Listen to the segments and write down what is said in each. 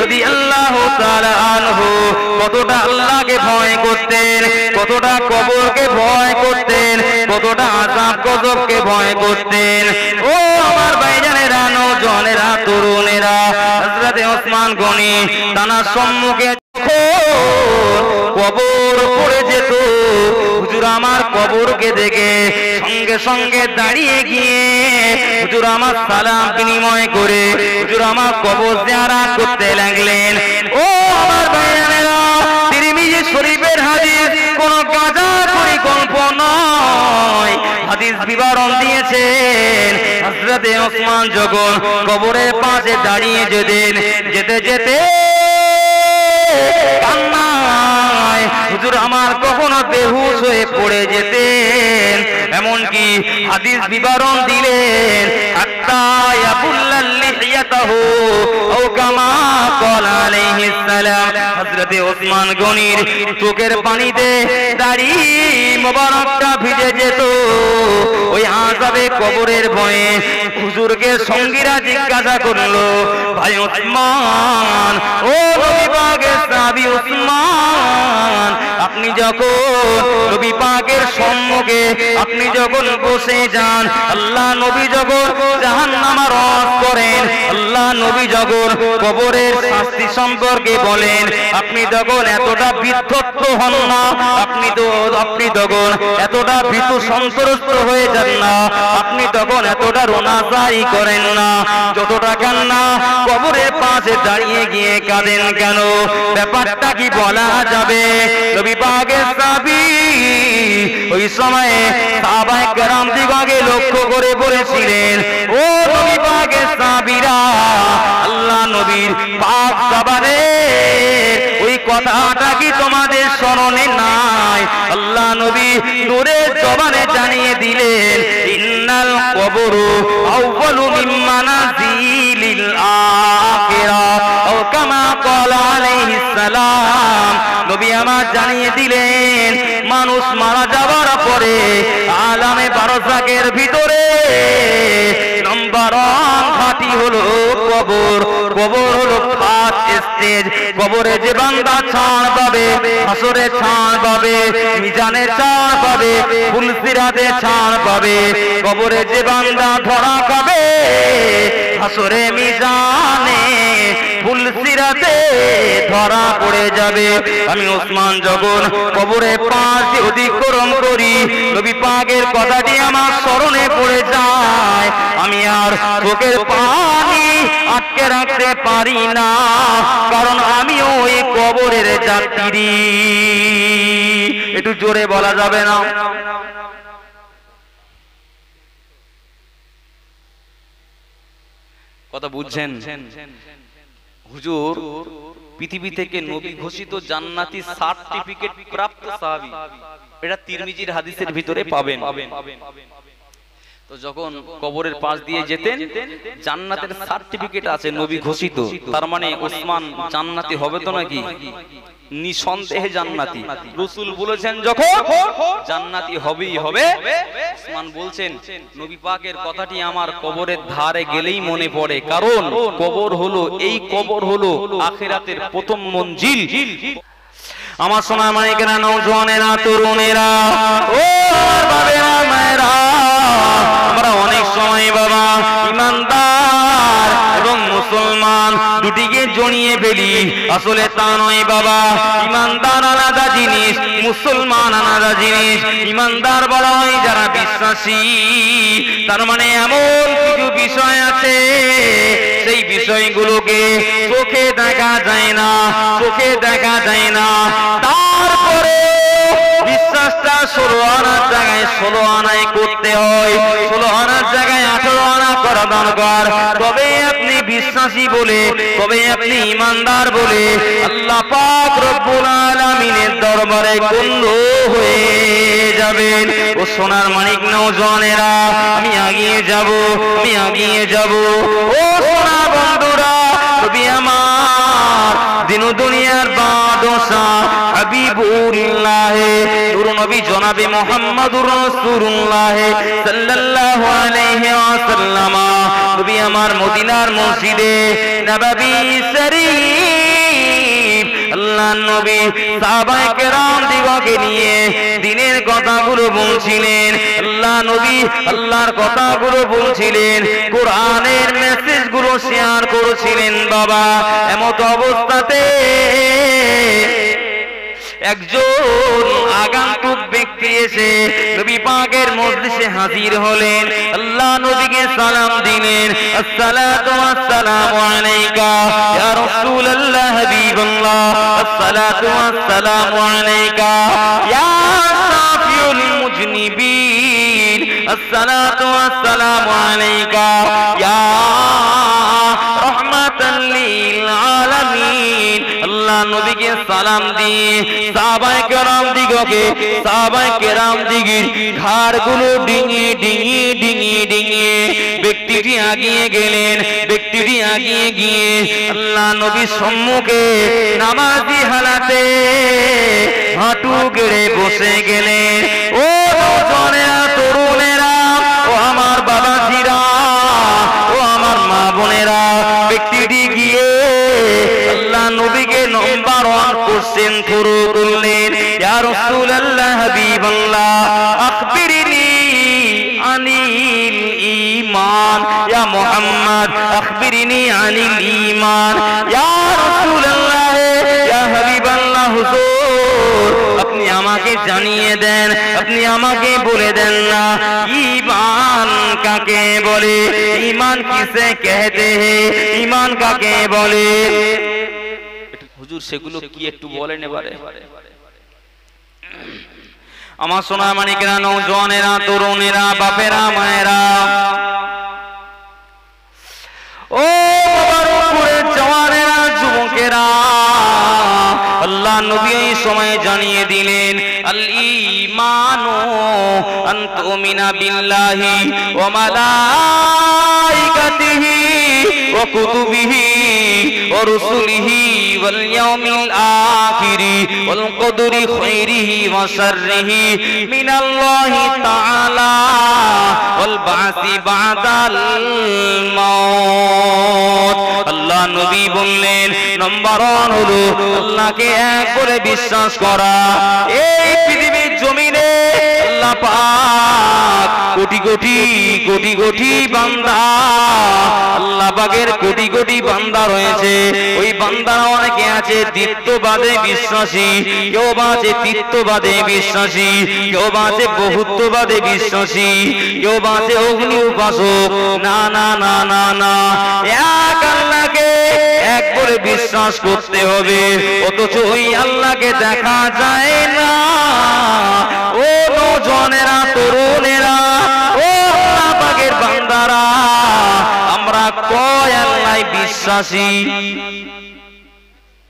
রাদিয়াল্লাহু তাআলা আনহু কতটা আল্লাহকে ভয় করতেন, কতটা কবরকে ভয় করতেন, কতটা আযাব গজবকে ভয় করতেন। ও আমার ভাইজানেরা, নওজওয়ানেরা, তরুণেরা, হযরত ওসমান গনি তানার সম্মুখে কবর পড়ে যেত, হুজুর আমার কবরকে দেখে সঙ্গে সঙ্গে দাঁড়িয়ে গিয়ে হুজুর আমার সালাম বিনিময় করে হুজুর আমার কবর জিয়ারত করতে লাগলেন। ও আমার ভাইজানেরা, তিরমিজি শরীফের হাদিস, কোন গাঁজা পরিকল্প নয়, হাদিস বিবরণ দিয়েছেন হযরত ওসমান যখন কবরের পাশে দাঁড়িয়ে যেতেন, যেতে যেতে কান্নায় হুজুর আমার কখনো বেহুশ হয়ে পড়ে যেতেন। এমনকি হাদিস বিবরণ দিলেন হাত্তা ইয়াবুল্লাল লিহিয়াতাহু ও কামা ক্বালা আলাইহিস সালাম, হযরত ওসমান গনির চোখের পানিতে দাড়ি মোবারকটা ভিজে যেত। ওই আযাবে কবরের ভয়ে হুজুরকে সঙ্গীরা জিজ্ঞাসা করলো, ভাই ওসমান, ও নবী পাকের সাহাবী ওসমান, আপনি যখন নবী পাকের সম্মুখে আপনি যখন বসে যান, আল্লাহ নবী যখন জাহান্নামের রদ করেন, আল্লাহ নবী যখন কবরের শাস্তি সম্পর্কে বলেন, আপনি তখন এতটা বিধ্বস্ত হন না, আপনি তখন এতটা ভীতু সন্ত্রস্ত হয়ে যান না, আপনি তখন এতটা রোনাজারি করেন না, যতটা কান্না কবরের পাশে দাঁড়িয়ে গিয়ে কাঁদেন কেন? ব্যাপারটা কি বলা যাবে? নবী পাকের সাহাবী ওই সময়ে সাহাবায়ে কেরাম দিগকে লক্ষ্য করে বলেছিলেন, ও নবী পাকের সাহাবীরা, আল্লাহ নবীর পাক জবানে ওই কথাটা কি তোমাদের স্মরণে নাই? আল্লাহ নবী নূরের জবানে জানিয়ে দিলেন, ইন্নাল কবরু আউয়ালু মিন মানাজিলিল আখিরাহ ও কামা ক্বালা আলাইহিস সালাম। নবী আমার জানিয়ে দিলেন, মানুষ মারা যাওয়ার পরে আলামে বারজাখের ভিতরে নম্বর ঘাঁটি হলো কবর। কবর হলো ফার্স্ট স্টেজ। কবরে যে বান্দা ছাড় পাবে, হাসরে ছাড় পাবে, মিজানে ছাড় পাবে, ফুলসিরাতে ছাড় পাবে। কবরে যে বান্দা ধরা খাবে, হাসরে মিজানে ফুলসিরাতে ধরা পড়ে যাবে। আমি ওসমান যখন কবরে পাশ অতিক্রম করি, নবী পাকের কথাটি আমার স্মরণে পড়ে যায়, আমি আর চোখের পানি আটকে রাখতে পারি না, কারণ আমি ওই কবরের যাত্রী। একটু জোরে বলা যাবে না? কথা বুঝছেন? হুজুর পৃথিবী থেকে নবী ঘোষিত জান্নাতি সার্টিফিকেট প্রাপ্ত সাহাবী, এটা তিরমিজির হাদিসের ভিতরে পাবেন। তো যখন কবরের পাশ দিয়ে যেতেন, জান্নাতের সার্টিফিকেট আছে নবী ঘোষিত, তার মানে ওসমান জান্নাতি হবে তো নাকি? নিঃসন্দেহে জান্নাতি। রাসূল বলেছেন যখন জান্নাতি হবেই হবে। ওসমান বলছেন, নবী পাকের কথাটি আমার কবরের ধারে গেলেই মনে পড়ে, কারণ কবর হলো, এই কবর হলো আখিরাতের প্রথম মঞ্জিল। আমার সোনা মানিকেরা, নওজওয়ানেরা, তরুণেরা, ও আমার বাবেরা, মায়েরা, আমরা অনেক সময় বাবা ইমানদার এবং মুসলমান দুটিকে জড়িয়ে ফেলি। আসলে তা নয় বাবা, ইমানদার আলাদা জিনিস, মুসলমান আলাদা জিনিস। ইমানদার বলা হয় যারা বিশ্বাসী, তার মানে এমন কিছু বিষয় আছে সেই বিষয়গুলোকে চোখে দেখা যায় না, চোখে দেখা যায় না, তারপরে বিশ্বাসটা 16 আনার জায়গায় 16 আনায় করতে হয়, 16 আনার জায়গায় 18 আনা করা দরকার। তবে আপনি বিশ্বাসী বলে, তবে আপনি ইমানদার বলে আল্লাহ পাক রব্বুল আলামিনের দরবারে গণ্য হয়ে যাবেন। ও সোনার মানিক নওজওয়ানেরা, আমি এগিয়ে যাব, আমি এগিয়ে যাব। ও সোনা বন্ধুরা, নবী আমার দিন দুনিয়ার বাদশা হাবিবুল্লাহ নূর নবী জনাবে মুহাম্মদুর রাসূলুল্লাহ সাল্লাল্লাহু আলাইহি ওয়াসাল্লাম নবী আমার মদিনার মসজিদে নববী শরীফ আল্লাহর নবী সাহাবায়ে কেরাম দিগকে নিয়ে দ্বীনের কথাগুলো বলছিলেন আল্লাহ নবী আল্লাহর কথাগুলো বলছিলেন কোরআনের মেসেজগুলো শেয়ার করছিলেন বাবা এমত অবস্থাতে একজন আগান্তুক ব্যক্তি এসে নবী পাকের মজলিসে হাজির হলেন আল্লাহ নবীকে সালাম দিলেন আসসালাতু ওয়াসসালামু আলাইকা ইয়া রাসূলুল্লাহ হাবিবাল্লাহ আসসালাতু ওয়াসসালামু আলাইকা ইয়া শাফিউল মুজনিবিন আসসালাতু ওয়াসসালামু আলাইকা ইয়া রাহমাতাল লিল আলামিন আল্লাহ নবীকে সালাম দিয়ে সাহাবায়ে কেরাম দিগের ঘাড়গুলো ডিঙিয়ে ব্যক্তিটি আগিয়ে গেলেন ব্যক্তিটি আগিয়ে গিয়ে আল্লাহ নবীর সম্মুখে নামাজি হালাতে হাঁটু গেড়ে বসে গেলেন ও নওজোয়ানেরা তরুণেরা ও আমার বাবাজিরা ও আমার মা বোনেরা ব্যক্তিটি গিয়ে আল্লাহ নবীকে নাম্বার 1 কোশ্চেন শুরু করলেন ইয়া রাসূলুল্লাহ হাবিবাল্লাহ আখবিরনি আনিল ঈমান ইয়া মুহাম্মদ আখবিরনি আনিল ঈমান ইয়া রাসূলুল্লাহ ইয়া হাবিবাল্লাহ হুজুর আপনি আমাকে জানিয়ে দেন আপনি আমাকে বলে দেন না ঈমান কাকে বলে ঈমান কিসে কহতে हैं ঈমান কাকে বলে হুজুর সেগুলো কি একটু বলেন এবারে আমার সোনা মানিকেরা নওজোয়ানেরা তরুণেরা বাপেরা মায়েরা ও মুবারকপুরের জওয়ানেরা যুবকেরা আল্লাহ নবী এই সময় জানিয়ে দিলেন আল ঈমানু আন তুমিনা বিল্লাহি ওয়া মালাইকাতিহি ওয়া কুতুবিহি ওয়া রুসুলিহি ওয়াল ইয়াউমিল আখিরি ওয়াল কদরি খাইরিহি ওয়া শাররিহি মিনাল্লাহি তাআলা ওয়াল বাসি বাদাল মাউত আল্লাহ নবী বললেন নাম্বার 1 হলো আল্লাহকে এক করে বিশ্বাস করা এই পৃথিবীর জমিনে আল্লাহ পাক কোটি কোটি বান্দা আল্লাহ পাকের কোটি কোটি বান্দা রয়েছে ওই বান্দারা অনেকে আছে দ্বিত্ববাদে বিশ্বাসী কেউ আছে তৃত্ববাদে বিশ্বাসী কেউ আছে বহুত্ববাদে বিশ্বাসী কেউ আছে অগ্নি উপাসক না না না না না এক আল্লাহকে এক করে বিশ্বাস করতে হবে অথচ ওই আল্লাহকে দেখা যায় না ও নওজোয়ানেরা তরুণেরা ও আল্লাহ পাকের বান্দারা আমরা কয় আল্লাহ বিশ্বাসী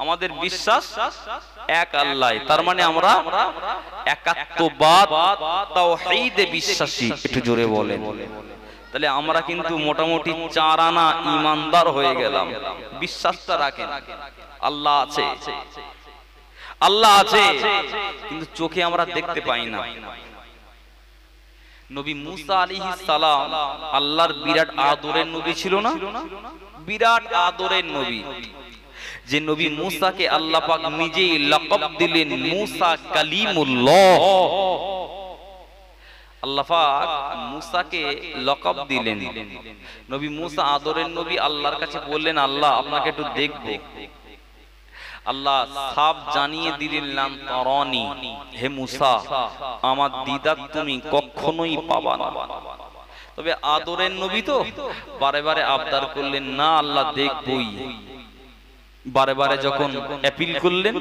আমাদের বিশ্বাস এক আল্লাহ তার মানে আমরা একাত্মবাদ তাওহীদে বিশ্বাসী একটু জোরে বলেন তাহলে আমরা কিন্তু মোটামুটি 4 আনা ঈমানদার হয়ে গেলাম বিশ্বাসটা রাখেন আল্লাহ আছে আল্লাহ আছে কিন্তু চোখে আমরা দেখতে পাই না নবী মুসা আলাইহিস সালাম আল্লাহর বিরাট আদরের নবী ছিল না বিরাট আদরের নবী যে নবী মুসাকে আল্লাহ পাক নিজেই লকব দিলেন মুসা কালিমুল্লাহ আল্লাহ পাক মুসাকে লকব দিলেন নবী মুসা আদরের নবী আল্লাহর কাছে বললেন আল্লাহ আপনাকে একটু দেখব আল্লাহ সাফ জানিয়ে দিলেন লান তারানি হে মুসা আমার দিদার তুমি কখনোই পাবা না তবে আদরের নবী তো বারে বারে আবদার করলেন না আল্লাহ দেখবই বারে বারে যখন অ্যাপিল করলেন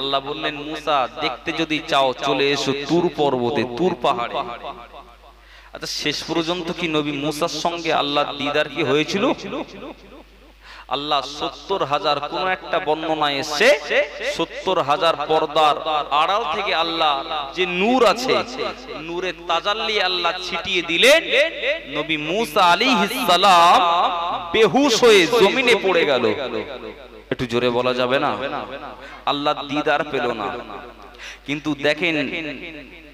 আল্লাহ বললেন মুসা দেখতে যদি চাও চলে এসো তুর পর্বতে তুর পাহাড়ে আচ্ছা শেষ পর্যন্ত কি নবী মুসার সঙ্গে আল্লাহর দিদার কি হয়েছিল আল্লাহ ৭০,০০০ কোন একটা বর্ণনায় এসে ৭০,০০০ পর্দার আড়াল থেকে আল্লাহ যে নূর আছে নূরের তাজাল্লি আল্লাহ ছিটিয়ে দিলেন নবী মুসা আলাইহিস সালাম বেহুশ হয়ে জমিনে পড়ে গেল একটু জোরে বলা যাবে না আল্লাহ দিদার পেল না কিন্তু দেখেন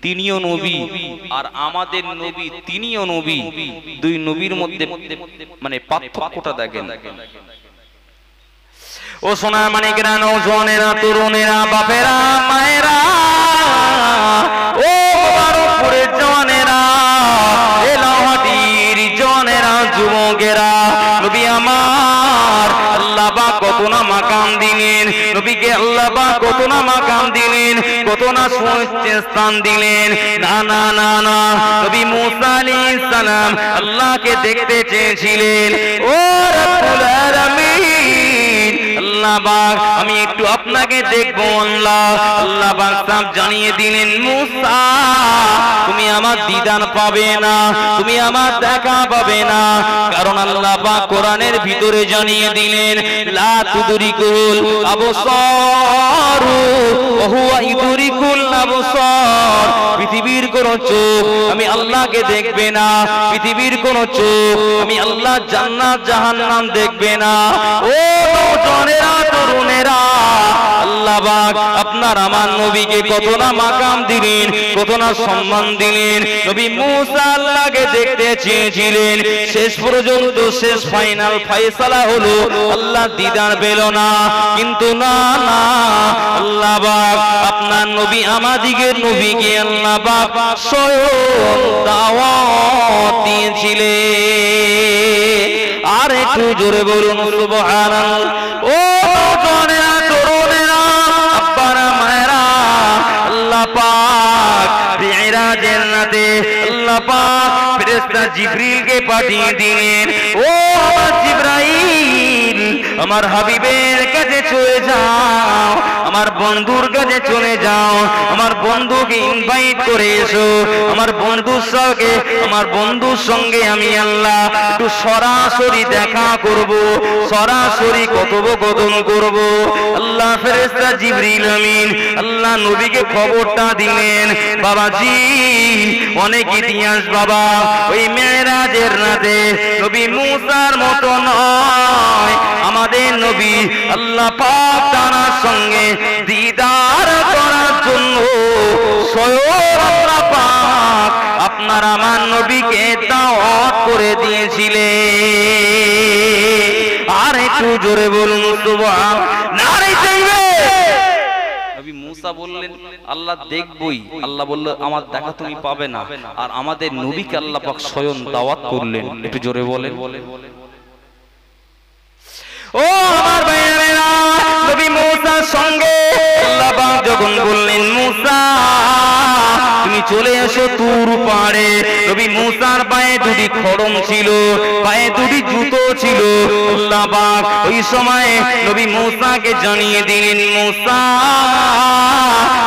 তিনিও নবী আর আমাদের নবী তিনিও নবী, দুই নবীর মধ্যে মানে পার্থক্যটা দেখেন। ও সোনা মানিকেরা, নওজওয়ানেরা, তরুণেরা, বাপেরা, মায়েরা, ও মুবারকপুরের জওয়ানেরা, এ লাহাটির জওয়ানেরা, যুবকেরা, নবী আমার আল্লাহ পাক কত না মাকাম দিলেন, নবীকে আল্লাহ পাক কত না মাকাম দিলেন, কত না সুউচ্চ স্থান দিলেন। না না না না, নবী মুসা আলাইহিস সালাম আল্লাহকে দেখতে চেয়েছিলেন। ও রব্বুল আলামিন, আল্লাহ পাক আমি একটু আপনাকে দেখবো। আল্লাহ পাক সব জানিয়ে দিলেন, মুসা তুমি আমার দিদার পাবে না, তুমি আমার দেখা পাবে না। কারণ আল্লাহ পাক কোরআনের ভিতরে জানিয়ে দিলেন, লা তুদরিকুল আবসার ওয়া হুয়া ইদরিকুল আবসার। পৃথিবীর কোন চোখ আমি আল্লাহকে দেখবে না, পৃথিবীর কোন চোখ আমি আল্লাহ জান্নাত জাহান্নাম দেখবে না। ও নওজওয়ানেরা, তরুণেরা, আল্লাহ পাক আপনার আমার নবীকে কত না মাকাম দিলেন, কত না সম্মান দিলেন। নবী মুসা আল্লাহকে দেখতে চেয়েছিলেন, শেষ পর্যন্ত শেষ ফাইনাল ফয়সালা হলো আল্লাহ দিদার পেল না। কিন্তু না না, আল্লাহ পাক আপনার নবী আমাদিগের নবীকে আল্লাহ পাক স্বয়ং দাওয়াত দিয়েছিলেন। আর একটু জোরে বলুন সুবহানাল্লাহ। ও নওজওয়ানেরা, তরুণেরা, আব্বারা, মায়েরা, আল্লাহ পাক মিরাজের রাতে আল্লাহ পাক ফেরেশতা জিবরিলকে পাঠিয়ে দিলেন। ও আমার জিবরাইল, আমার হাবিবের কাছে চলে যাও, আমার বন্ধুর কাছে চলে যাও, আমার বন্ধুকে ইনভাইট করে এসো, আমার বন্ধুর সঙ্গে আমি আল্লাহ একটু সরাসরি দেখা করব, সরাসরি কথোপকথন করব। আল্লাহ ফেরেশতা জিবরিল আমিন আল্লাহ নবীকে খবরটা দিলেন। বাবাজি অনেক ইতিহাস বাবা, ওই মেরাজের রাতে নবী মুসার মতো নয়, আমাদের নবী আল্লাহ পাক তার সঙ্গে দিদার করার জন্য স্বয়ং আল্লাহ পাক আপনার আমার নবীকে দাওয়াত করে দিয়েছিলেন। আর একটু জোরে বলুন সুবহানাল্লাহ। নারে তাকবীর। নবী মুসা বললেন আল্লাহ দেখবই, আল্লাহ বলল আমার দেখা তুমি পাবে না। আর আমাদের নবীকে আল্লাহ পাক স্বয়ং দাওয়াত করলেন। একটু জোরে বলেন। ও আমার ভাইয়েরা, নবী মুসার সঙ্গে আল্লাহ পাক যখন বললেন, মুসা তুমি চলে এসো তুর পাড়ে। নবী মুসার পায়ে দুটি খড়ম ছিল, পায়ে দুটি জুতো ছিল। আল্লাহ পাক ওই সময় নবী মুসাকে জানিয়ে দিলেন, মুসা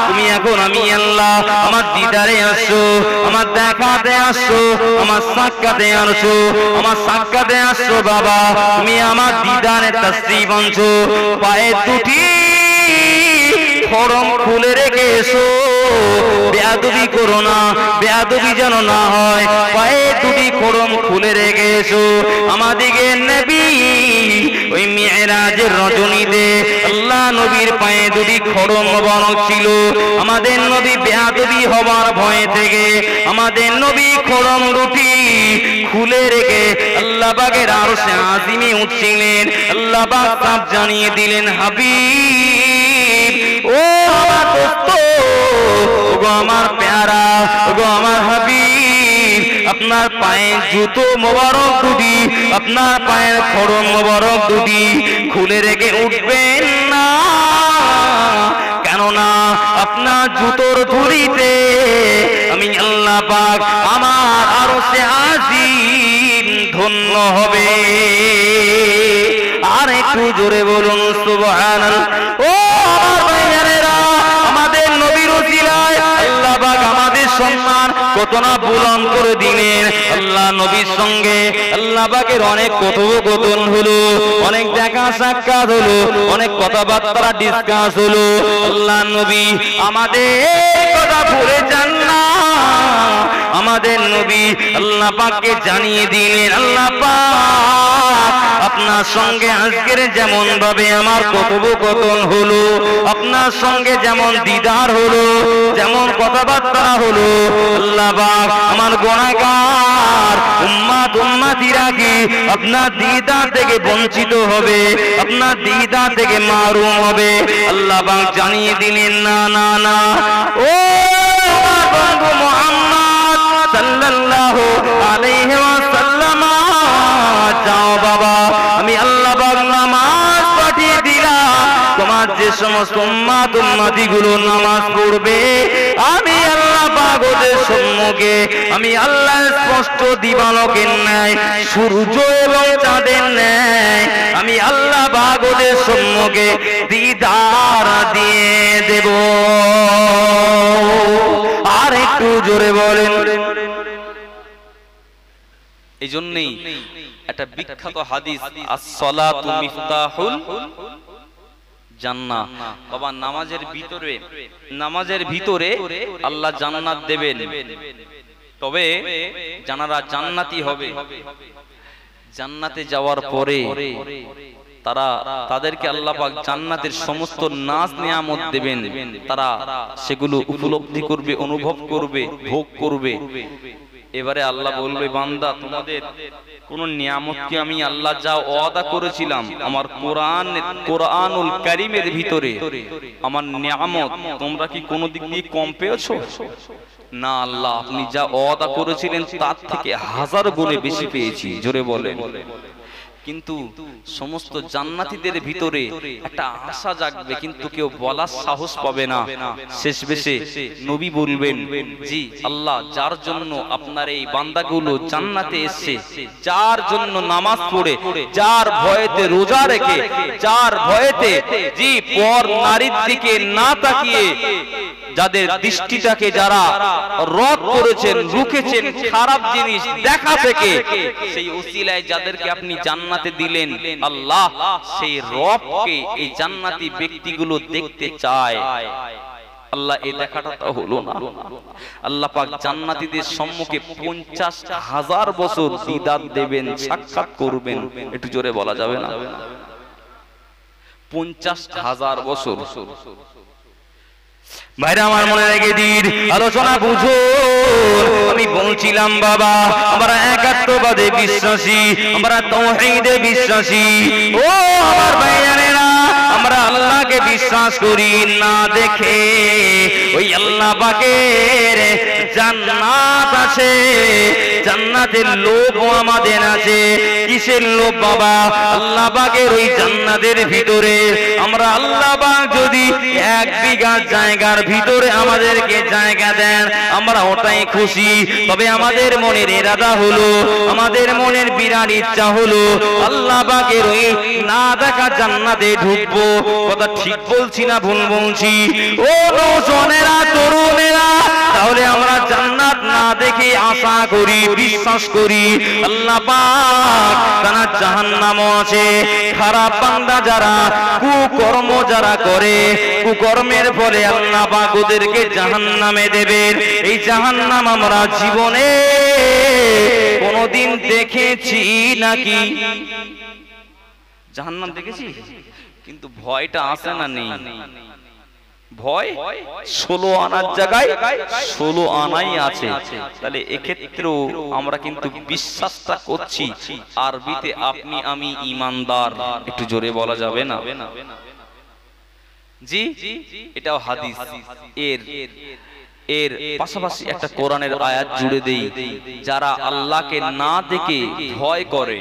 তুমি এখন আমি আল্লাহ আমার দিদারে আসো, আমার দেখাতে আসো, আমার সাক্ষাতে আসো, আমার সাক্ষাতে আসো। বাবা তুমি আমার দিদারে তাশরীফ আনছো, পায়ে দুটি খড়ম খুলে রেখে এসো। বেয়াদবি করো না, বেয়াদবি যেন না হয়, পায়ে দুটি খড়ম খুলে রেখে এসো। আমাদিকে নবী ওই মিরাজের রজনীতে আল্লাহ নবীর পায়ে দুটি খড়ম মোবারক ছিল। আমাদের নবী বেয়াদবি হবার ভয় থেকে আমাদের নবী খড়ম দুটি খুলে রেখে আল্লাহ পাকের আরশে আজিমে উঠছিলেন। আল্লাহ পাক সব জানিয়ে দিলেন, হাবিব ও আমার দোস্ত, ওগো আমার প্যারা, ওগো আমার হাবিব, আপনার পায়ে জুতো মোবারক দুটি, আপনার পায়ের খড়ম মোবারক দুটি খুলে রেখে উঠবেন না। কেননা আপনার জুতোর ধুলিতে আমি আল্লাহ পাক আমার আরশে আজিম ধন্য হবে। আর একটু জোরে বলুন সুবহানাল্লাহ। ও আমার ভাইয়েরা, আমাদের নবীর ওসিলায় আল্লাহ পাক আমাদের সম্মান কত না বুলন্দ করে দিলেন। আল্লাহ নবীর সঙ্গে আল্লাহ পাকের অনেক কথোপকথন হলো, অনেক দেখা সাক্ষাৎ হলো, অনেক কথাবার্তা ডিসকাস হলো। আল্লাহ নবী আমাদের কথা ভুলে যান না। আমাদের নবী আল্লাহ পাককে জানিয়ে দিলেন, আল্লাহ পাক আপনার আপনার সঙ্গে আজকের যেমন ভাবে আমার কথোপকথন হলো, আপনার সঙ্গে যেমন দিদার হলো, যেমন কথাবার্তা হলো, আল্লাহ পাক আমার গুনাহগার উম্মত উম্মতিরা কি আপনার দিদার থেকে বঞ্চিত হবে, আপনার দিদার থেকে মাহরুম হবে? আল্লাহ পাক জানিয়ে দিলেন না না না, ও আমার বন্ধু মুহাম্মদ সাল্লাল্লাহু আলাইহি ওয়াসাল্লাম, যাও বাবা, আমি আল্লাহ পাক নামাজ পাঠিয়ে দিলাম, তোমার যে সমস্ত উম্মত উম্মতি গুলো নামাজ পড়বে, আমি আল্লাহ পাক ওদের সম্মুখে আমি আল্লাহ স্পষ্ট দিবালোকের ন্যায়, সূর্য এবং চাঁদের ন্যায় আমি আল্লাহ পাক ওদের সম্মুখে দিদার দিয়ে দেব। আর একটু জোরে বলেন। এই জন্যই একটা বিখ্যাত হাদিস, as-সালাতু মিফতাহুল জান্নাহ, বাবা নামাজের ভিতরে আল্লাহ জান্নাত দেবেন। তবে যারা জান্নাতি হবে, জান্নাতে যাওয়ার পরে তাদেরকে আল্লাহ পাক জান্নাতের সমস্ত নাজ নিয়ামত দেবেন, তারা সেগুলো উপলব্ধি করবে, অনুভব করবে, ভোগ করবে। এবারে আল্লাহ বলবে, বান্দা তোমাদের কোন নিয়ামত কি আমি আল্লাহ যা ওয়াদা করেছিলাম আমার কোরআনুল কারীমের ভিতরে, আমার নিয়ামত তোমরা কি কোনো দিক দিয়ে কম পেয়েছো? না আল্লাহ, আপনি যা ওয়াদা করেছিলেন তার থেকে 1000 গুণে বেশি পেয়েছি। জোরে বলেন। কিন্তু সমস্ত জান্নাতীদের ভিতরে একটা আশা জাগবে, কিন্তু কেউ বলার সাহস পাবে না। শেষ বেশে নবী বলবেন, জি আল্লাহ, যার জন্য আপনার এই বান্দাগুলো জান্নাতে এসেছে, যার জন্য নামাজ পড়ে, যার ভয়েতে রোজা রেখে, যার ভয়েতে জি পর নারীর দিকে না তাকিয়ে যাদের দৃষ্টিটাকে যারা রদ করেছেন, রুখেছেন খারাপ জিনিস দেখা থেকে, সেই ওসিলায় যাদেরকে আপনি জান্নাতে দিলেন, আল্লাহ সেই রবকে এই জান্নাতি ব্যক্তিগুলো দেখতে চায়। আল্লাহ এই দেখাটা তো হলো না। আল্লাহ পাক জান্নাতীদের সম্মুখে 50,000 বছর দিদার দেবেন, সাক্ষাৎ করবেন। একটু জোরে বলা যাবে না? 50,000 বছর। ভাইরা আমার মনে রেখে দিন, আলোচনা বুঝো। আমি বলছিলাম বাবা, আমরা একাত্মবাদে বিশ্বাসী, আমরা তাওহীদে বিশ্বাসী। ও আমার ভাইয়ারেরা, আমরা আল্লাহকে বিশ্বাস করি না দেখে। ওই আল্লাহ পাকের জান্নাত আছে, জান্নাতের লোভ আমাদের আছে। কিসের লোভ বাবা? আল্লাহ পাকের ওই জান্নাতের ভিতরে আমরা আল্লাহ পাক যদি 1 বিঘা জায়গার ভিতরে আমাদেরকে জায়গা দেন, আমরা ওটাই খুশি। তবে আমাদের মনের ইরাদা হলো, আমাদের মনের বিরাট ইচ্ছা হলো আল্লাহ পাকের ওই না দেখা জান্নাতে ঢুকবো। কথা ঠিক বলছি না ভুল বলছি? ও নওজোয়ানেরা, তরুণেরা, তাহলে আমরা জান্নাত না দেখে আশা করি, বিশ্বাস করি আল্লাহ পাক তারা জাহান্নামও আছে। খারাপ বান্দা যারা, কুকর্ম যারা করে, কুকর্মের ফলে আল্লাহ পাক ওদেরকে জাহান্নামে দেবেন। এই জাহান্নাম আমরা জীবনে কোনদিন দেখেছি নাকি? জাহান্নাম দেখেছি, কিন্তু ভয়টা আসে না? নেই ভয়। 16 আনার জায়গায় 16 আনাই আছে। তাহলে এক্ষেত্রেও আমরা কিন্তু বিশ্বাসটা করছি, আরবিতে আপনি আমি ঈমানদার। একটু জোরে বলা যাবে না? জি, এটাও হাদিস। এর পাশাপাশি একটা কোরআনের আয়াত জুড়ে দেই, যারা আল্লাহকে না দেখে ভয় করে।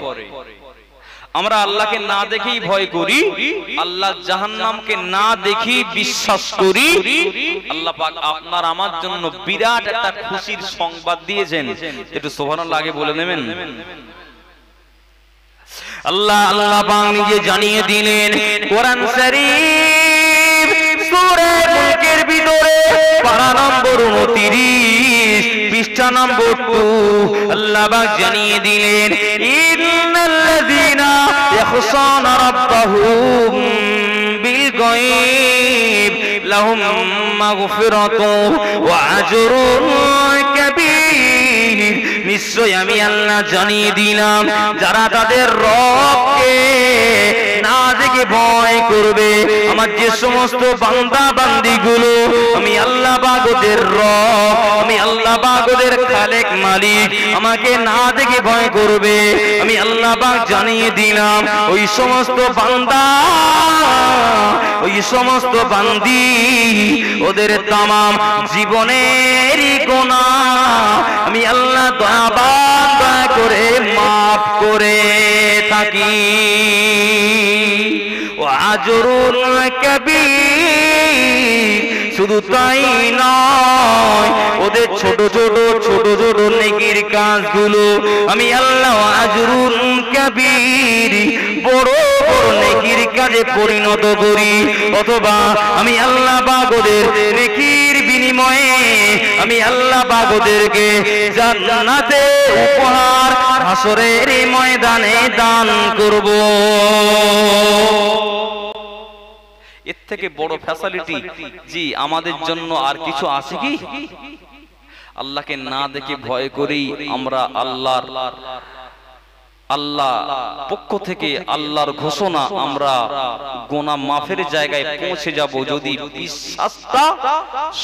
আমরা আল্লাহকে না দেখেই ভয় করি, আল্লাহ জাহান্নামকে না দেখেই বিশ্বাস করি। আল্লাহ পাক আপনার আমার জন্য বিরাট একটা খুশির সংবাদ দিয়েছেন। একটু সুবহানাল্লাহ আগে বলে নেবেন। আল্লাহ পাক নিজে জানিয়ে দিলেন কোরআন শরীফ সূরা মুলকের ভিতরে পারা নম্বর 29 পৃষ্ঠা নম্বর 2। আল্লাহ পাক জানিয়ে দিলেন, ইন্নাল্লাযীনা ইয়াখশাউনা রাব্বাহুম বিল গায়ব লাহুম মাগফিরাতুন ওয়া আজরুন কাবীর। নিশ্চয় আমি আল্লাহ জানিয়ে দিলাম, যারা তাদের রবকে করবে আমার যে সমস্ত বান্দা বান্দিগুলো আমি আল্লাহ পাক ওদের রব, আমি আল্লাহ পাক ওদের খালেক মালিক, আমাকে না দেখে ভয় করবে, আমি আল্লাহ পাক জানিয়ে দিলাম ওই সমস্ত বান্দা ওই সমস্ত বান্দি ওদের তামাম জীবনের গুনাহ আমি আল্লাহ দয়া করে মাফ করে থাকি। ও আজরুল কবীর, শুধু তাই নয় ওদের ছোট ছোট নেকির কাজগুলো আমি আল্লাহ আজরুল কবীর বড় বড় নেকির কাজে পরিণত করি, অথবা আমি আল্লাহ পাক ওদের নেকির বিনিময়ে আমি আল্লাহ পাক ওদেরকে জান্নাতে উপহার হাসরের ময়দানে দান করব। এর থেকে বড় ফ্যাসিলিটি জি আমাদের জন্য আর কিছু আছে কি? আল্লাহকে না দেখে ভয় করি আমরা আল্লাহ পক্ষ থেকে আল্লাহর ঘোষণা আমরা গুনাহ মাফের জায়গায় পৌঁছে যাব যদি বিশ্বাসটা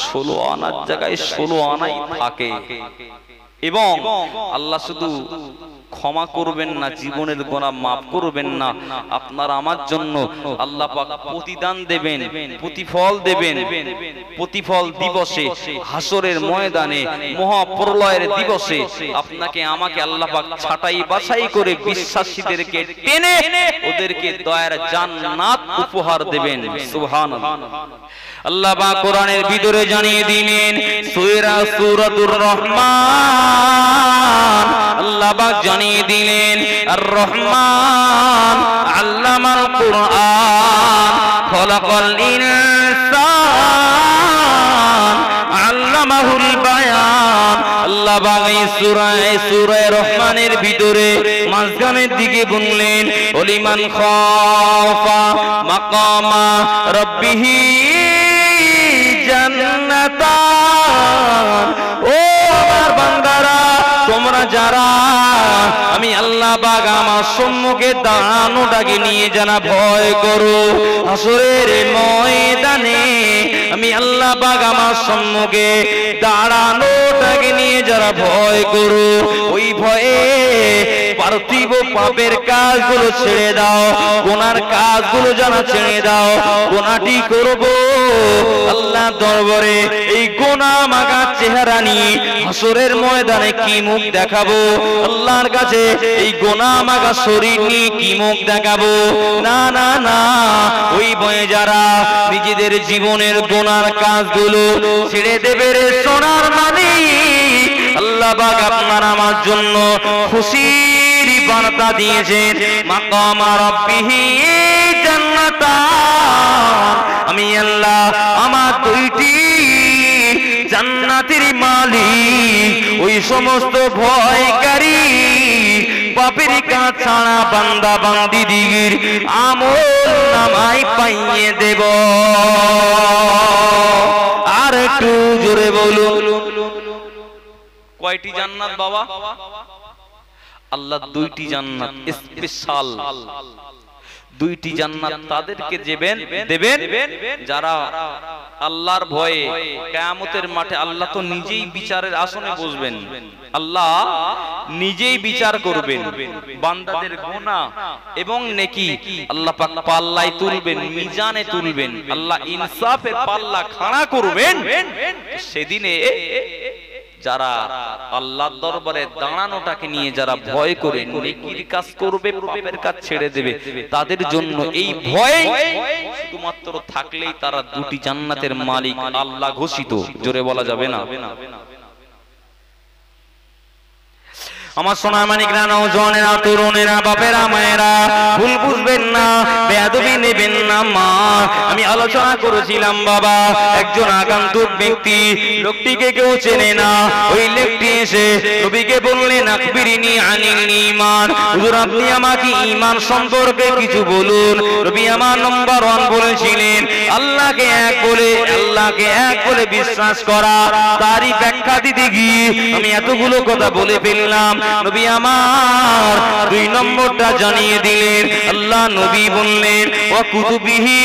16 আনার জায়গায় 16 আনাই থাকে। এবং আল্লাহ শুধু ক্ষমা করবেন না, জীবনের গুনাহ মাফ করবেন না, আপনার আমার জন্য আল্লাহ পাক প্রতিদান দেবেন, প্রতিফল দেবেন। প্রতিফল দিবসে, হাসরের ময়দানে, মহাপ্রলয়ের দিবসে আপনাকে আমাকে আল্লাহ পাক ছাঁটাই বাছাই করে বিশ্বাসীদেরকে টেনে ওদেরকে দয়ার জান্নাত উপহার দেবেন। সুবহানাল্লাহ। আল্লাহ পাক কোরআনের ভিতরে জানিয়ে দিলেন সূরাতুর রহমান, আল্লাহ পাক জানিয়ে দিলেন আর রহমান আল্লামাল কুরআন খলাকাল ইনসান আল্লামাহুল বায়ান। আল্লাহ পাক এই সূরা রহমানের ভিতরে মাঝখানের দিকে বললেন ওলিমান খাফা মাকামা রাব্বিহি জান্নাতান। ও আমার বান্দারা, তোমরা যারা আমি আল্লাহ পাক আমার সম্মুখে দাঁড়ানোটাকে নিয়ে যারা ভয় করো, হাসরের ময়দানে আমি আল্লাহ পাক আমার সম্মুখে দাঁড়ানোটাকে নিয়ে যারা ভয় করো, ওই ভয়ে পার্থিব পাপের কাজগুলো ছেড়ে দাও, গুনার কাজগুলো যারা ছেড়ে দাও, গুনাহটি করব আল্লাহ দরবারে এই গুনাহ মাগা চেহারা নিয়ে হাসরের ময়দানে কি মুখ দেখাবো, আল্লাহর কাছে এই গুনাহ মাগা শরীর নিয়ে কি মুখ দেখাবো? না না না, ওই ভয়ে যারা নিজেদের জীবনের গুনার কাজগুলো ছেড়ে দেবে রে সোনার মালিক, আল্লাহ পাক আপনার আমার জন্য খুশির বার্তা দিয়েছেন মাকামা রাব্বিহি জান্নাতান। আমি আল্লাহ আমার দুইটি জান্নাতের মালিক ওই সমস্ত ভয়কারী পাপের কাজ ছাড়া বান্দা বান্দি দিগির আমল নামায় পাইয়ে দেব। আর একটু জোরে বলুন কয়টি জান্নাত বাবা? আল্লাহ দুইটি জান্নাত স্পেশাল, দুইটি জান্নাত তাদেরকে দেবেন যারা আল্লাহর ভয়ে কিয়ামতের মাঠে আল্লাহ তো নিজেই বিচারের আসনে বসবেন, আল্লাহ নিজেই বিচার করবেন বান্দাদের গুনাহ এবং নেকি আল্লাহ পাক পাল্লায় তুলবেন, মিজানে তুলবেন, আল্লাহ ইনসাফের পাল্লা খাড়া করবেন। সেদিনে যারা আল্লাহর দরবারে দাঁড়ানোটাকে নিয়ে যারা ভয় করে নেকির কাজ করবে, পাপের কাজ ছেড়ে দেবে, তাদের জন্য এই ভয় শুধুমাত্র থাকলেই তারা দুটি জান্নাতের মালিক আল্লাহ ঘোষিত। জোরে বলা যাবে না? আমার সোনা মানিকরা, নওজওয়ানেরা, তরুণেরা, বাপেরা, মায়েরা, ভুল বুঝবেন না, বেয়াদবি নেবেন না মা। আমি আলোচনা করেছিলাম বাবা, একজন আগন্তুক ব্যক্তি, লোকটিকে কেউ চেনে না। ওই লোকটি এসে নবীকে বললেন আখবিরিনি আনিল ঈমান, হুজুর আপনি আমাকে ঈমান সম্পর্কে কিছু বলুন। নবী আমার নাম্বার 1 বলেছিলেন আল্লাহকে এক বলে বিশ্বাস করা। তারই ব্যাখ্যা দিতে গিয়ে আমি এতগুলো কথা বলে ফেললাম। নবী আমার 2 নম্বরটা জানিয়ে দিলেন। আল্লাহ নবী বললেন ওয়া কুতুবিহি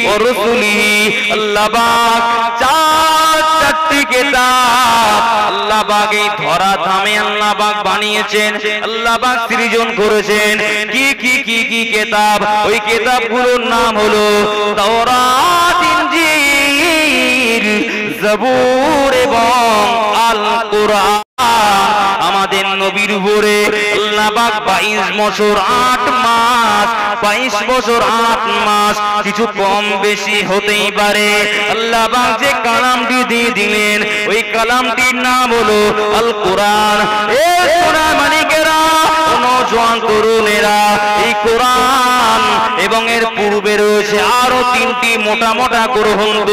ওয়া রাসূলিহি, আল্লাহ পাক চারটি কিতাব আল্লাহ পাক এই ধরা ধামে আল্লাহ পাক বানিয়েছেন, আল্লাহ পাক সৃজন করেছেন। কি কি কি কি কিতাব? ওই কিতাবগুলোর নাম হলো তাওরাত, ইনজিল, জবুর এবং আল কোরআন। আমাদের নবীর উপরে আল্লাহ পাক 22 বছর 8 মাস, 22 বছর 8 মাস, কিছু কম বেশি হতেই পারে, আল্লাহ পাক যে কালামটি দিয়ে দিলেন ওই কালামটির নাম হলো আল কোরআন। এই কোরআন মানিকেরা, নওজোয়ান তরুণেরা, এই কোরআন এবং এর পূর্বে রয়েছে আরো 3টি মোটা মোটা গ্রন্থ,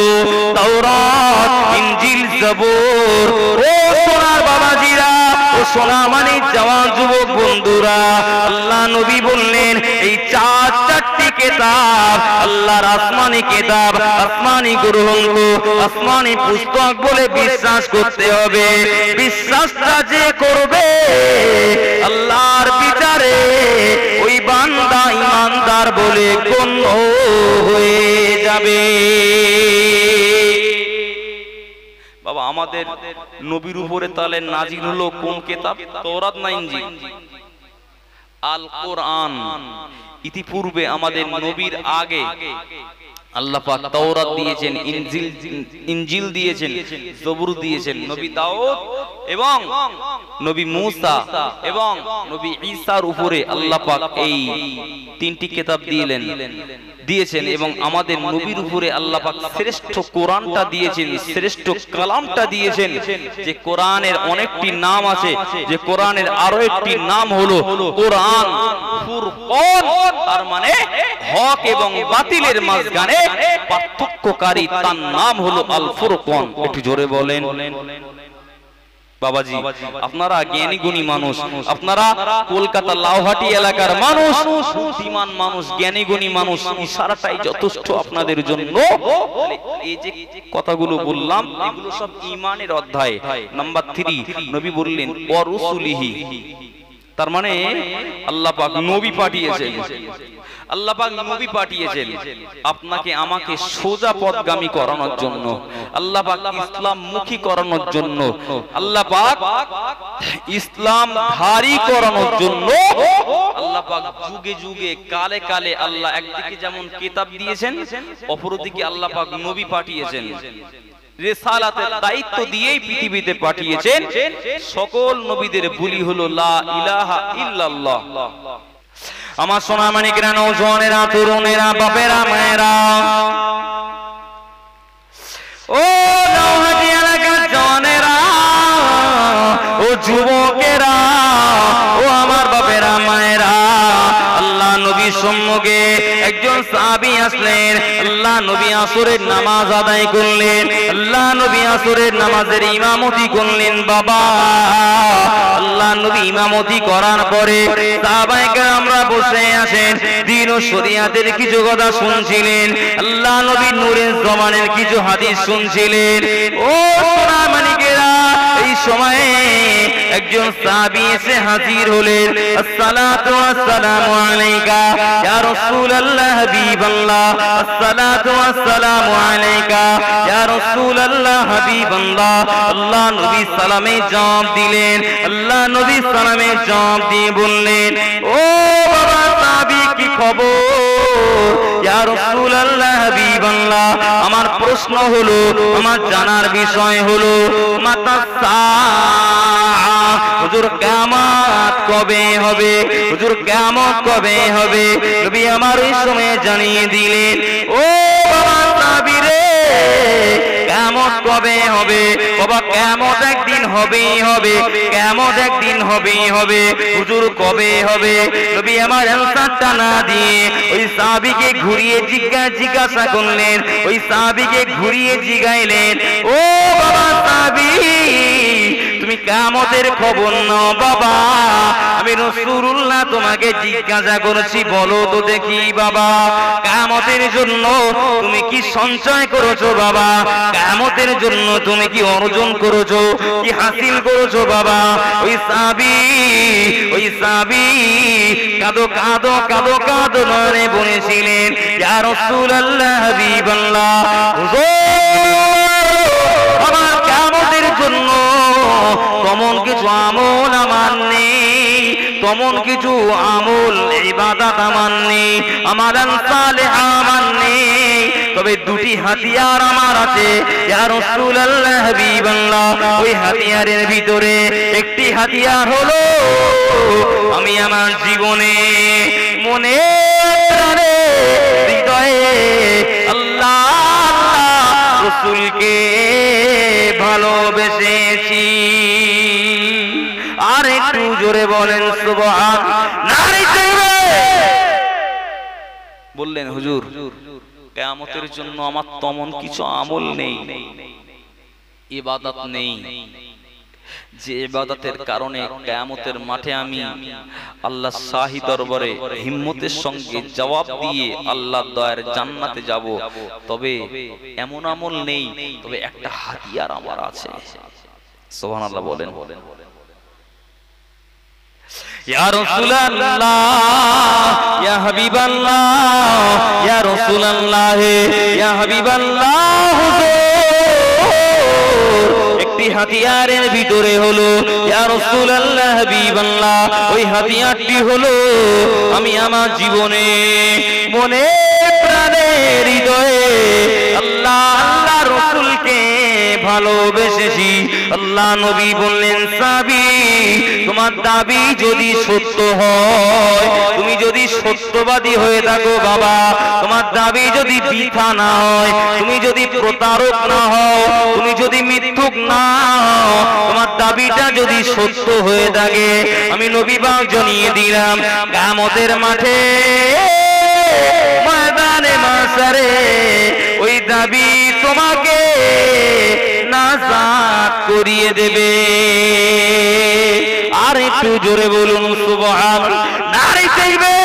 তাওরাত, ইনজিল, জবুর। ও সোনার বাবাজিরা, ও সোনা মানে জওয়ান যুবক বন্ধুরা, আল্লাহ নবী বললেন এই চারটি কিতাব আল্লাহর আসমানি কিতাব, আসমানি গ্রন্থ, আসমানি পুস্তক বলে বিশ্বাস করতে হবে। বিশ্বাসটা যে করবে আল্লাহর বিচারে ওই বান্দা ইমানদার বলে গণ্য হয়ে যাবে। বাবা, আমাদের নবীর উপরে তাহলে নাজিল হলো কোন কিতাব? তাওরাত না ইনজিল? আল কোরআন। ইতিপূর্বে আমাদের নবীর আগে আল্লাহ পাক তাওরাত দিয়েছেন, ইনজিল দিয়েছেন, জবুর দিয়েছেন। নবী দাউদ এবং নবী মূসা এবং নবী ঈসার উপরে আল্লাহ পাক এই 3টি কিতাব দিয়েছেন এবং আমাদের নবীর উপরে আল্লাহ পাক শ্রেষ্ঠ কোরআনটা দিয়েছেন, শ্রেষ্ঠ কালামটা দিয়েছেন। যে কোরআনের অনেকটি নাম আছে, যে কোরআনের আরো একটি নাম হলো কোরআন ফুরকান, তার মানে হক এবং বাতিলের মাঝখানে পার্থক্যকারী, তার নাম হলো আল ফুরকান। একটু জোরে বলেন বাবাজি। আপনারা জ্ঞানী গুণী মানুষ, আপনারা কলকাতা লাউহাটি এলাকার মানুষ, বুদ্ধিমান মানুষ, জ্ঞানী গুণী মানুষ, ইশারাটাই যথেষ্ট আপনাদের জন্য। এই যে কথাগুলো বললাম এগুলো সব ঈমানের অধ্যায়। নাম্বার 3 নবী বললেন ওয়া রাসূলিহি, তার মানে আল্লাহ পাক নবী পাঠিয়েছেন, আল্লাহ পাক নবী পাঠিয়েছেন আপনাকে আমাকে সোজা পথগামী করানোর জন্য, আল্লাহ পাক ইসলাম মুখী করানোর জন্য, আল্লাহ পাক ইসলাম ধারী করানোর জন্য। আল্লাহ পাক যুগে যুগে কালে কালে আল্লাহ একদিকে যেমন কিতাব দিয়েছেন, অপরদিকে আল্লাহ পাক নবী পাঠিয়েছেন, রিসালাতের দায়িত্ব দিয়েই পৃথিবীতে পাঠিয়েছেন। সকল নবীদের বলি হলো লা ইলাহা ইল্লাল্লাহ। আমার সোনা মানিকেরা, নওজোয়ানেরা, তরুণেরা, বাপেরা, মায়েরা, ও লাউহাটি এলাকার জওয়ানেরা, ও যুবকেরা, ও আমার বাপেরা, মায়েরা, আল্লাহ নবীর সম্মুখে একজন সাহাবী আসলেন। আল্লাহ নবী আসরের নামাজ আদায় করলেন, আল্লাহ নবী আসরের নামাজের ইমামতি করলেন। বাবা, আল্লাহ নবী ইমামতি করার পরে সাহাবায়ে কেরামরা বসে আছেন, দ্বীন ও শরিয়াতের কিছু কথা শুনছিলেন, আল্লাহ নবীর নূরের জমানের কিছু হাদিস শুনছিলেন। ও সোনা মানিকেরা, এই সময়ে একজন সাহাবী এসে হাজির হলেন। আসসালাতু ওয়াসসালামু আলাইকা ইয়া রাসূলুল্লাহ হাবিবাল্লাহ, আসসালাতু ওয়াসসালামু আলাইকা ইয়া রাসূলুল্লাহ হাবিবাল্লাহ। আল্লাহ নবী সালামে জবাব দিলেন, আল্লাহ নবী সালামে জবাব দিয়ে বললেন, ও বাবা সাহাবী, কি খবর? ইয়া রাসূলুল্লাহ হাবিবাল্লাহ, আমার প্রশ্ন হলো, আমার জানার বিষয় হলো মাতাসা, হুজুর কিয়ামত কবে হবে? হুজুর কিয়ামত কবে হবে? নবী আমার ওই সময় জানিয়ে দিলেন, ও বাবা সাহাবী রে, কিয়ামত কবে হবে? বাবা কিয়ামত একদিন হবেই হবে, কিয়ামত একদিন হবেই হবে। হুজুর কবে হবে? নবী আমার আনসারটা না দিয়ে ওই সাহাবীকে ঘুরিয়ে জিজ্ঞাসা করলেন, ওই সাহাবীকে ঘুরিয়ে জিগাইলেন, ও বাবা সাহাবী, তুমি কিয়ামতের খবর নাও বাবা। আমি রাসূলুল্লাহ তোমাকে জিজ্ঞাসা করছি, বলো তো দেখি বাবা, কিয়ামতের জন্য তুমি কি সঞ্চয় করেছো বাবা? কিয়ামতের জন্য তুমি কি অর্জন করেছো, কি হাসিল করেছো বাবা? ওই সাহাবী কাঁদো কাঁদো কাঁদো কাঁদো নয়নে বলেছিলেন, ইয়া রাসূলুল্লাহ হাবিবাল্লাহ, আমার কিয়ামতের জন্য তেমন কিছু আমল আমার নেই, তেমন কিছু আমল ইবাদত আমার নেই, আমালান সালেহ আমার নেই, তবে দুটি হাতিয়ার আমার আছে ইয়া রাসূলুল্লাহ হাবিবাল্লাহ। ওই হাতিয়ারের ভিতরে একটি হাতিয়ার হলো আমি আমার জীবনে মনে প্রাণে হৃদয়ে আল্লাহ রাসূলকে ভালোবেসেছি। আর একটু জোরে বলেন সুবহানাল্লাহ। বললেন হুজুর কিয়ামতের জন্য আমার তেমন কিছু আমল নেই, ইবাদত নেই, যে ইবাদতের কারণে কিয়ামতের মাঠে আমি আল্লাহ শাহী দরবারে হিম্মতের সঙ্গে জবাব দিয়ে আল্লাহর দয়ার জান্নাতে যাব, তবে এমন আমল নেই, তবে একটা হাতিয়ার আমার আছে। সুবহানাল্লাহ বলেন। ইয়া রাসূলুল্লাহ, ইয়া হাবিবাল্লাহ, ইয়া রাসূলুল্লাহ, ইয়া হাবিবাল্লাহ, একটি হাতিয়ারের ভিতরে হলো ইয়া রাসূলুল্লাহ হাবিবাল্লাহ, ওই হাতিয়ারটি হলো আমি আমার জীবনে মনে প্রাণে হৃদয়ে আল্লাহ আল্লাহ রাসূলকে ভালোবেসেছি। আল্লাহ নবী বললেন, সাহাবী তোমার দাবি যদি সত্য হয়, তুমি যদি সত্যবাদী হয়ে থাকো বাবা, তোমার দাবি যদি মিথ্যা না হয়, তুমি যদি প্রতারক না হও, তুমি যদি মিথ্যুক না হও, তোমার দাবিটা যদি সত্য হয়ে থাকে, আমি নবী পাক জানিয়ে দিলাম কিয়ামতের মাঠে ময়দানে মাশারে ওই দাবি তোমাকে নাজাত করিয়ে দেবে। আর একটু জোরে বলুন সুবহানাল্লাহ। নারী চাইবে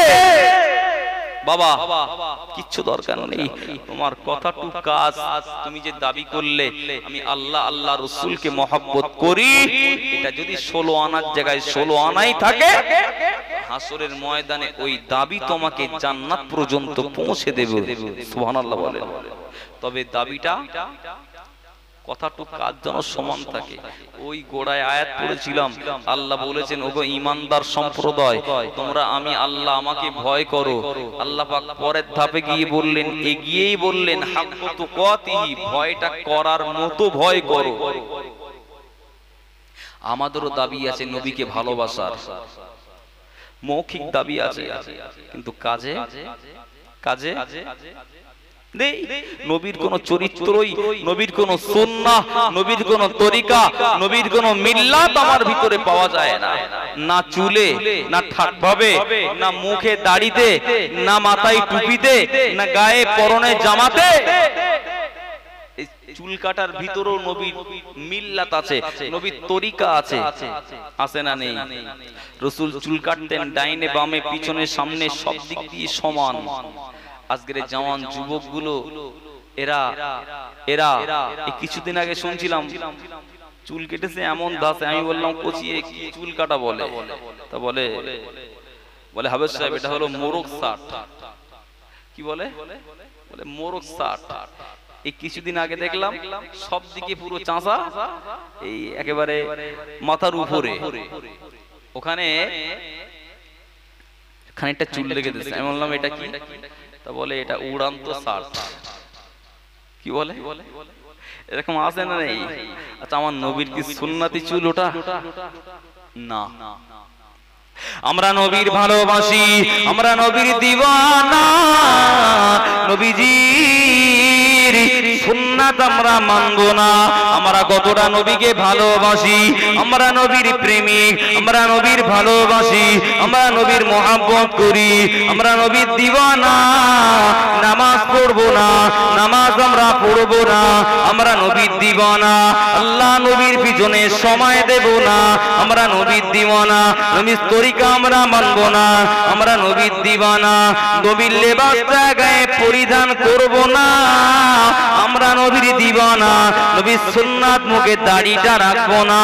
বাবা কিচ্ছু দরকার নেই, তোমার কথাটু কাজ, তুমি যে দাবি করলে আমি আল্লাহ আল্লাহ রাসূলকে মহব্বত করি, এটা যদি 16 আনার জায়গায় 16 আনাই থাকে, হাসরের ময়দানে ওই দাবি তোমাকে জান্নাত পর্যন্ত পৌঁছে দেবে। সুবহানাল্লাহ বলেন। তবে দাবিটা কথাটুক কাজ যেন সমান থাকে। ওই গোড়ায় আয়াত পড়েছিলাম, আল্লাহ বলেছেন, ওগো ঈমানদার সম্প্রদায়, তোমরা আমি আল্লাহ আমাকে ভয় করো। আল্লাহ পাক পরের ধাপে গিয়ে বললেন, এগিয়েই বললেন, হাক্কু তুকাতিহি, ভয়টা করার মতো ভয় করো। আমাদেরও দাবি আছে নবীকে ভালোবাসার, মৌখিক দাবি আছে, কিন্তু কাজে কাজে নেই। নবীর কোন চরিত্রই, নবীর কোন সুন্নাহ, নবীর কোন তরিকা, নবীর কোন মিল্লাত আমার ভিতরে পাওয়া যায় না। না চুলে, না ঠাকভাবে, না মুখে দাড়িতে, না মাথায় টুপিতে, না গায়ে পরনে জামাতে। চুল কাটার ভিতরেও নবীর মিল্লাত আছে, নবীর তরিকা আছে, আছে না নেই? রাসূল চুল কাটতেন ডাইনে বামে পিছনে সামনে সব দিক দিয়ে সমান। আজকের জওয়ান যুবকগুলো এরা এরা কিছুদিন আগে শুনছিলাম চুল কেটেছে এমন দাসে, আমি বললাম কোচিয়ে কি চুল কাটা বলে? তা বলে বলে হাফেজ সাহেব এটা হলো মোরগ সাট। কি বলে? বলে মোরগ সাট। এই কিছুদিন আগে দেখলাম সব দিকে পুরো চাঁচা, এই একেবারে মাথার উপরে ওখানে খানিকটা চুল লেগে দিয়েছে। আমি বললাম এটা কি? তা বলে এটা উড়ান্ত শার্ট। কি বলে? এরকম আছে না নেই? আচ্ছা আমার নবীর কি সুন্নতি চুল ওটা? না। আমরা নবীর ভালোবাসি, আমরা নবীর দিওয়ানা, নবীজির সুন্নাত আমরা মানব না, আমরা কতটা নবীকে ভালোবাসি, আমরা নবীর প্রেমিক, আমরা নবীর ভালোবাসি, আমরা নবীর মহব্বত করি, আমরা নবীর দিওয়ানা। নামাজ পড়বো না, নামাজ আমরা পড়বো না, আমরা নবীর দিওয়ানা। আল্লাহ নবীর পিছনে সময় দেব না, আমরা নবীর দিওয়ানা। নবীর তরিকা আমরা মানব না, আমরা নবীর দিওয়ানা। নবীর লেবাসটা গায়ে পরিধান করব না, আমরা নবীর দিওয়ানা। নবীর সুন্নাত মুখে দাড়িটা রাখবো না,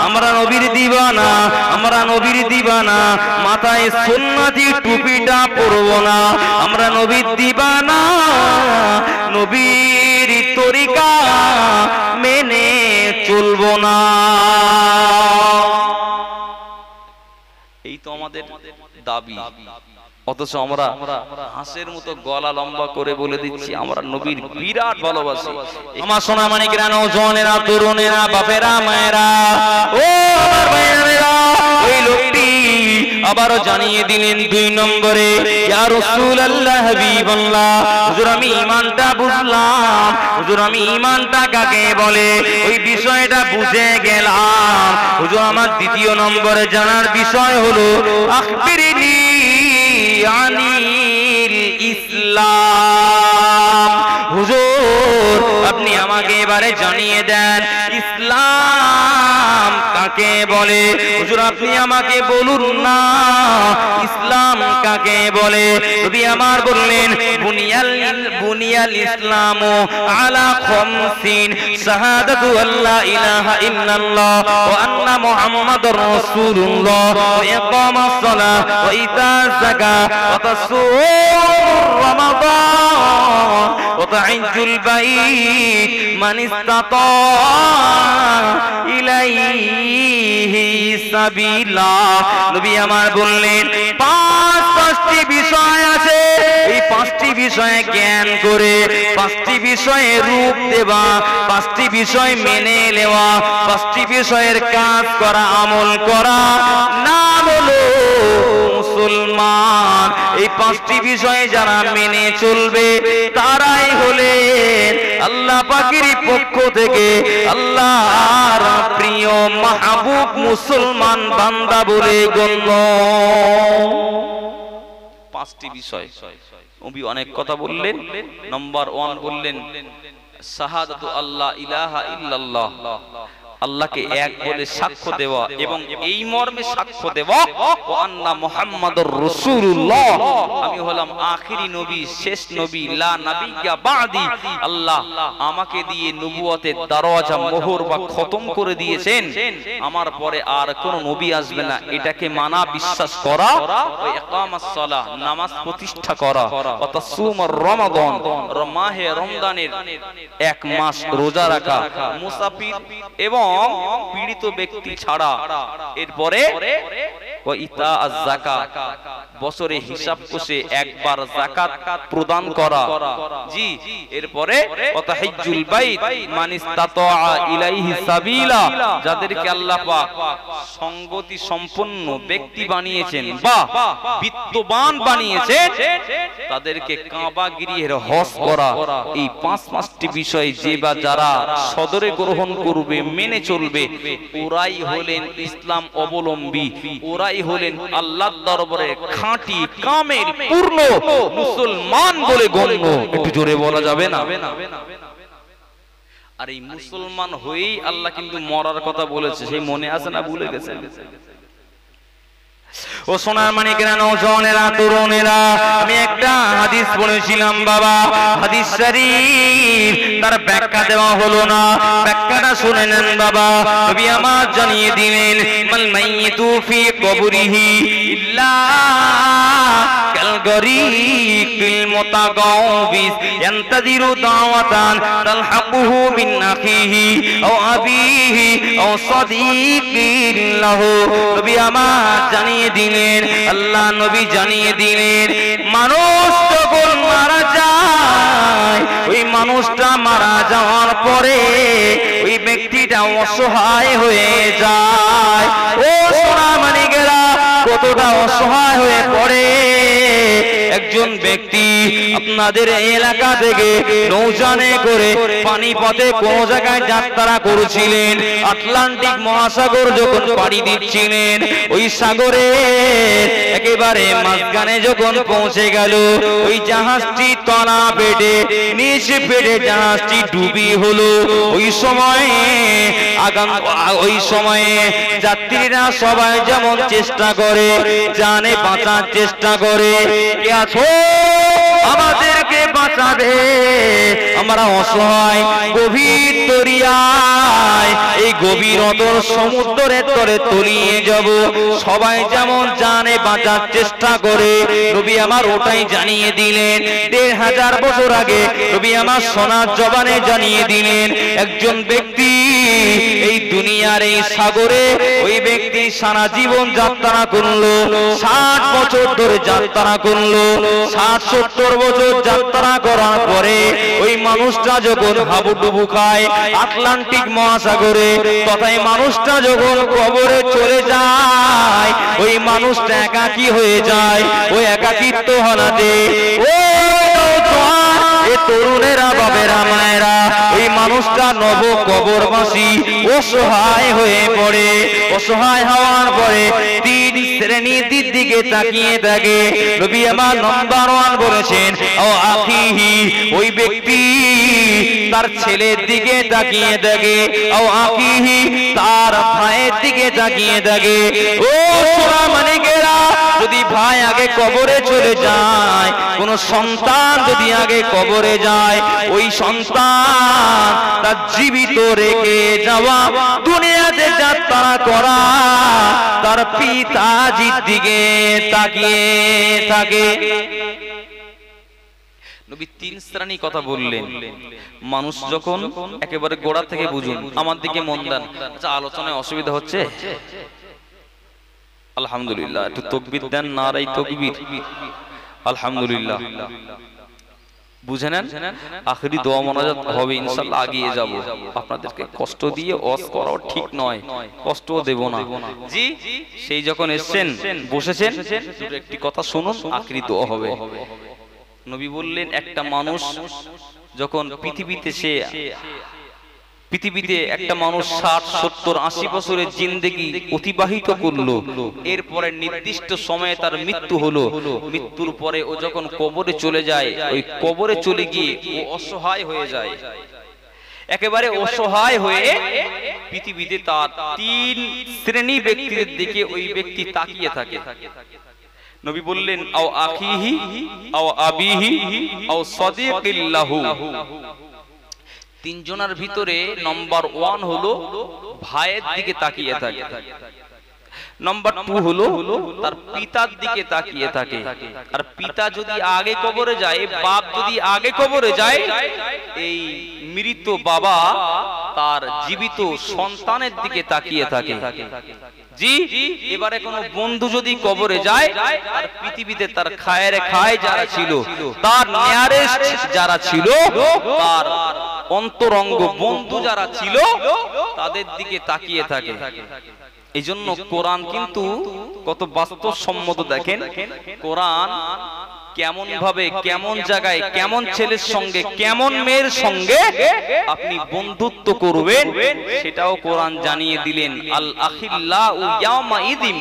আমরা নবীর দিওয়ানা, আমরা নবীর দিওয়ানা। মাথায় সুন্নতি টুপিটা পরব না, আমরা নবীর দিওয়ানা। নবীর তরিকা মেনে চলবো না। এই তো আমাদের দাবি, অথচ আমরা হাঁসের মতো গলা লম্বা করে বলে দিচ্ছি আমরা নবীর বিরাট ভালোবাসি। আমার সোনা মানিকেরা, নওজওয়ানেরা, তরুণেরা, বাপেরা, মায়েরা, ও আমার ভাইয়েরা, ওই লোকটি আবারও জানিয়ে দিলেন 2 নম্বরে, ইয়া রাসূলুল্লাহ, হাবিবাল্লাহ, হুজুর আমি ঈমানটা বুঝলাম, হুজুর আমি ঈমানটা কাকে বলে ওই বিষয়টা বুঝে গেলাম। হুজুর আমার 2 নম্বরে জানার বিষয় হলো আখবিরিনি আনিল ইসলাম। হুজুর আপনি আমাকে এবারে জানিয়ে দেন ইসলাম কাকে বলে। হুজুর আপনি আমাকে বলুন না ইসলাম কাকে বলে। নবী আমার বললেন বুনিয়াল ইসলামু আলা খামসিন, শাহাদাতু আল্লা ইলাহা ইল্লাল্লাহ ওয়া আন্না মুহাম্মাদুর রাসূলুল্লাহ ওয়া ইকামাস সালাহ ওয়া ইতাজ যাকাত ওয়া তাসুমুর রমাদান ওয়া তাহিজ্জুল বাইত মান ইসতাতা ইলাইহি সাবিলা। নবী আমার বললেন 5টি বিষয় আছে, এই 5টি বিষয়ে জ্ঞান করে, 5টি বিষয়ে রূপ দেওয়া, 5টি বিষয় মেনে নেওয়া, 5টি বিষয়ের কাজ করা, আমল করা, নাম হলো মুসলমান। এই 5টি বিষয়ে যারা মেনে চলবে তারাই হলেন আল্লাহ পাকের পক্ষ থেকে আল্লাহর প্রিয় মাহবুব মুসলমান বান্দা বলে গণ্য। 5টি বিষয় নবী অনেক কথা বললেন। নাম্বার 1 বললেন শাহাদাতু আল্লাহ ইলাহা ইল্লাল্লাহ, আল্লাহকে এক বলে সাক্ষ্য দেওয়া এবং এই মর্মে সাক্ষ্য দেওয়া ওয়া আন্না মুহাম্মাদুর রাসূলুল্লাহ, আমি হলাম আখিরি নবী, শেষ নবী, লা নাবিয়্যা বাদি। আল্লাহ আমাকে দিয়ে নবুয়তের দরজা মোহর বা খতম করে দিয়েছেন, আমার পরে আর কোন নবী আসবে না, এটাকে মানা, বিশ্বাস করা। ওয়া ইকামাস সালাহ, নামাজ প্রতিষ্ঠা করা। ওয়া তাসুমুর রমাদান, মাহে রমজানের 1 মাস রোজা রাখা, মুসাফির এবং পীড়িত ব্যক্তি ছাড়া। এরপরে বছরে হিসাব কষে একবার যাকাত প্রদান করা। জি, এরপরে তাহিজ্জুল বাইত মান ইসতাতা ইলাইহি সাবিলা, যাদেরকে আল্লাহ পাক সঙ্গতি সম্পন্ন ব্যক্তি বানিয়েছেন বা বিত্তবান বানিয়েছেন, তাদেরকে কাবা গৃহের হজ করা। এই 5টি বিষয় যে বা যারা সদরে গ্রহণ করবে, মেনে চলবে, ওরাই হলেন ইসলাম অবলম্বী, ওরাই হলেন আল্লাহর দরবারে খাঁটি কামেল পূর্ণ মুসলমান বলে গণ্য। একটু জোরে বলা যাবে না? আর এই মুসলমান হয়েই আল্লাহ কিন্তু মরার কথা বলেছে, সেই মনে আছে না ভুলে গেছে? ও সোনার মানিকেরা, নওজওয়ানেরা, তরুণেরা, আমি একটা হাদিস পড়েছিলাম বাবা, হাদিস শরীফ তার ব্যাখ্যা দেওয়া হলো না, ব্যাখ্যাটা শুনে নেন বাবা। নবী আমার জানিয়ে দিলেন মাল মাইয়িতু ফি কবরিহি ইল্লা কাল গরীকিল মুতাগাওবিস ইয়ান্তাযিরু দাওয়াতান তালহাকুহু মিন আখিহি আও আবিহি আও সাদীকিন লাহু। নবী আমার জানিয়ে দিলেন, আল্লাহ নবী জানিয়ে দিলেন, মানুষ যখন মারা যায়, ওই মানুষটা মারা যাওয়ার পরে ওই ব্যক্তিটা অসহায় হয়ে যায়। ও সোনা মানিকেরা, কতটা অসহায় হয়ে পড়ে। একজন ব্যক্তি আপনাদের এলাকা থেকে নৌযানে করে পানিপথে কোন জায়গায় যাত্রা করেছিলেন, আটলান্টিক মহাসাগর যখন পাড়ি দিচ্ছিলেন, ওই সাগরের একেবারে মাঝখানে যখন পৌঁছে গেল, ওই জাহাজটি তলা পেটে নিচে পেটে জাহাজটি ডুবি হলো। ওই সময়ে যাত্রীরা সবাই যেমন চেষ্টা করে, জানে বাঁচার চেষ্টা করে, কে আছো আমাদেরকে বাঁচাবে, আমরা অসহায়, গভীর দরিয়ায়, এই গভীর অতল সমুদ্রের তরে তলিয়ে যাব, সবাই যেমন জানে বাঁচার চেষ্টা করে। নবী আমার ওটাই জানিয়ে দিলেন। ১৫০০ বছর আগে নবী আমার সোনার জবানে জানিয়ে দিলেন, একজন ব্যক্তি এই দুনিয়ার এই সাগরে, ওই ব্যক্তি সারা জীবন যাত্রা করলো, ৬০ বছর ধরে যাত্রা করলো, ৬০-৭০ বছর যাত্রা করার পরে ওই মানুষটা যখন হাবুডুবু খায় আটলান্টিক মহাসাগরে, তথায় মানুষটা যখন কবরে চলে যায়, ওই মানুষটা একাকী হয়ে যায়। ওই একাকিত্ব হালাতে তরুণেরা, বাবেরা, মায়েরা, ওই মানুষটা নব কবরবাসী অসহায় হয়ে পড়ে। অসহায় হওয়ার পরে ৩ শ্রেণীর দিকে তাকিয়ে থাকে। নবী আমার নাম্বার 1 বলেছেন, ও আখিহি, ওই ব্যক্তি তার ছেলের দিকে তাকিয়ে থাকে, ও আখিহি, তার ভাইয়ের দিকে তাকিয়ে থাকে। ও সোনা মানিকেরা, যদি ভাই আগে কবরে চলে যায়, কোন সন্তান যদি আগে কবরে যায়, ওই সন্তান তার জীবিত রেখে যাওয়া দুনিয়াতে যাত্রা করা তার পিতাজির দিকে তাকিয়ে থাকে। নবী ৩ শ্রেণী কথা বললেন। মানুষ যখন একেবারে গোড়া থেকে বুঝুন, আমার দিকে মন দেন। আচ্ছা, আলোচনায় অসুবিধা হচ্ছে? আলহামদুলিল্লাহ, একটু তাকবীর দেন, নারাই তাকবীর। আলহামদুলিল্লাহ, বুঝে নেন। আখেরি দোয়া মোনাজাত হবে ইনশাআল্লাহ, আগিয়ে যাব। আপনাদেরকে কষ্ট দিয়ে ওয়াজ করাও ঠিক নয়, কষ্টও দেব না। জি, সেই যখন এসেছেন, বসেছেন, একটি কথা শুনুন, আখেরি দোয়া হবে। নবী বললেন, একটা মানুষ যখন পৃথিবীতে একটা মানুষ ৬০, ৭০, ৮০ বছরের জিন্দেগি অতিবাহিত করলো, এরপরে নির্দিষ্ট সময়ে তার মৃত্যু হলো। মৃত্যুর পরে ও যখন কবরে চলে যায়, ওই কবরে চলে গিয়ে ও অসহায় হয়ে যায়, একেবারে অসহায় হয়ে পৃথিবীতে তার ৩ শ্রেণী ব্যক্তিদের দিকে ওই ব্যক্তি তাকিয়ে থাকে। নবী বললেন, আও আখিহি, আও আবিহি, আও সাদিকিল্লাহু। ৩ জনের ভিতরে নাম্বার 1 হলো ভাইয়ের দিকে তাকিয়ে থাকে, নাম্বার 2 হলো তার পিতার দিকে তাকিয়ে থাকে। আর পিতা যদি আগে কবরে যায়, বাপ যদি আগে কবরে যায়, এই মৃত বাবা তার জীবিত সন্তানের দিকে তাকিয়ে থাকে। জি, এবারে কোন বন্ধু যদি কবরে যায়, আর পৃথিবীতে তার খায় যারা ছিল, তার নিয়ারেস্ট যারা ছিল, তার অন্তরঙ্গ বন্ধু যারা ছিল, তাদের দিকে তাকিয়ে থাকে। এই জন্য কোরআন কিন্তু কত বাস্তবসম্মত দেখেন। কোরআন কেমন ভাবে, কেমন জায়গায়, কেমন ছেলের সঙ্গে, কেমন মেয়ের সঙ্গে আপনি বন্ধুত্ব করবেন, সেটাও কোরআন জানিয়ে দিলেন। আল আখিল্লাউ ইয়াওমা ইদিন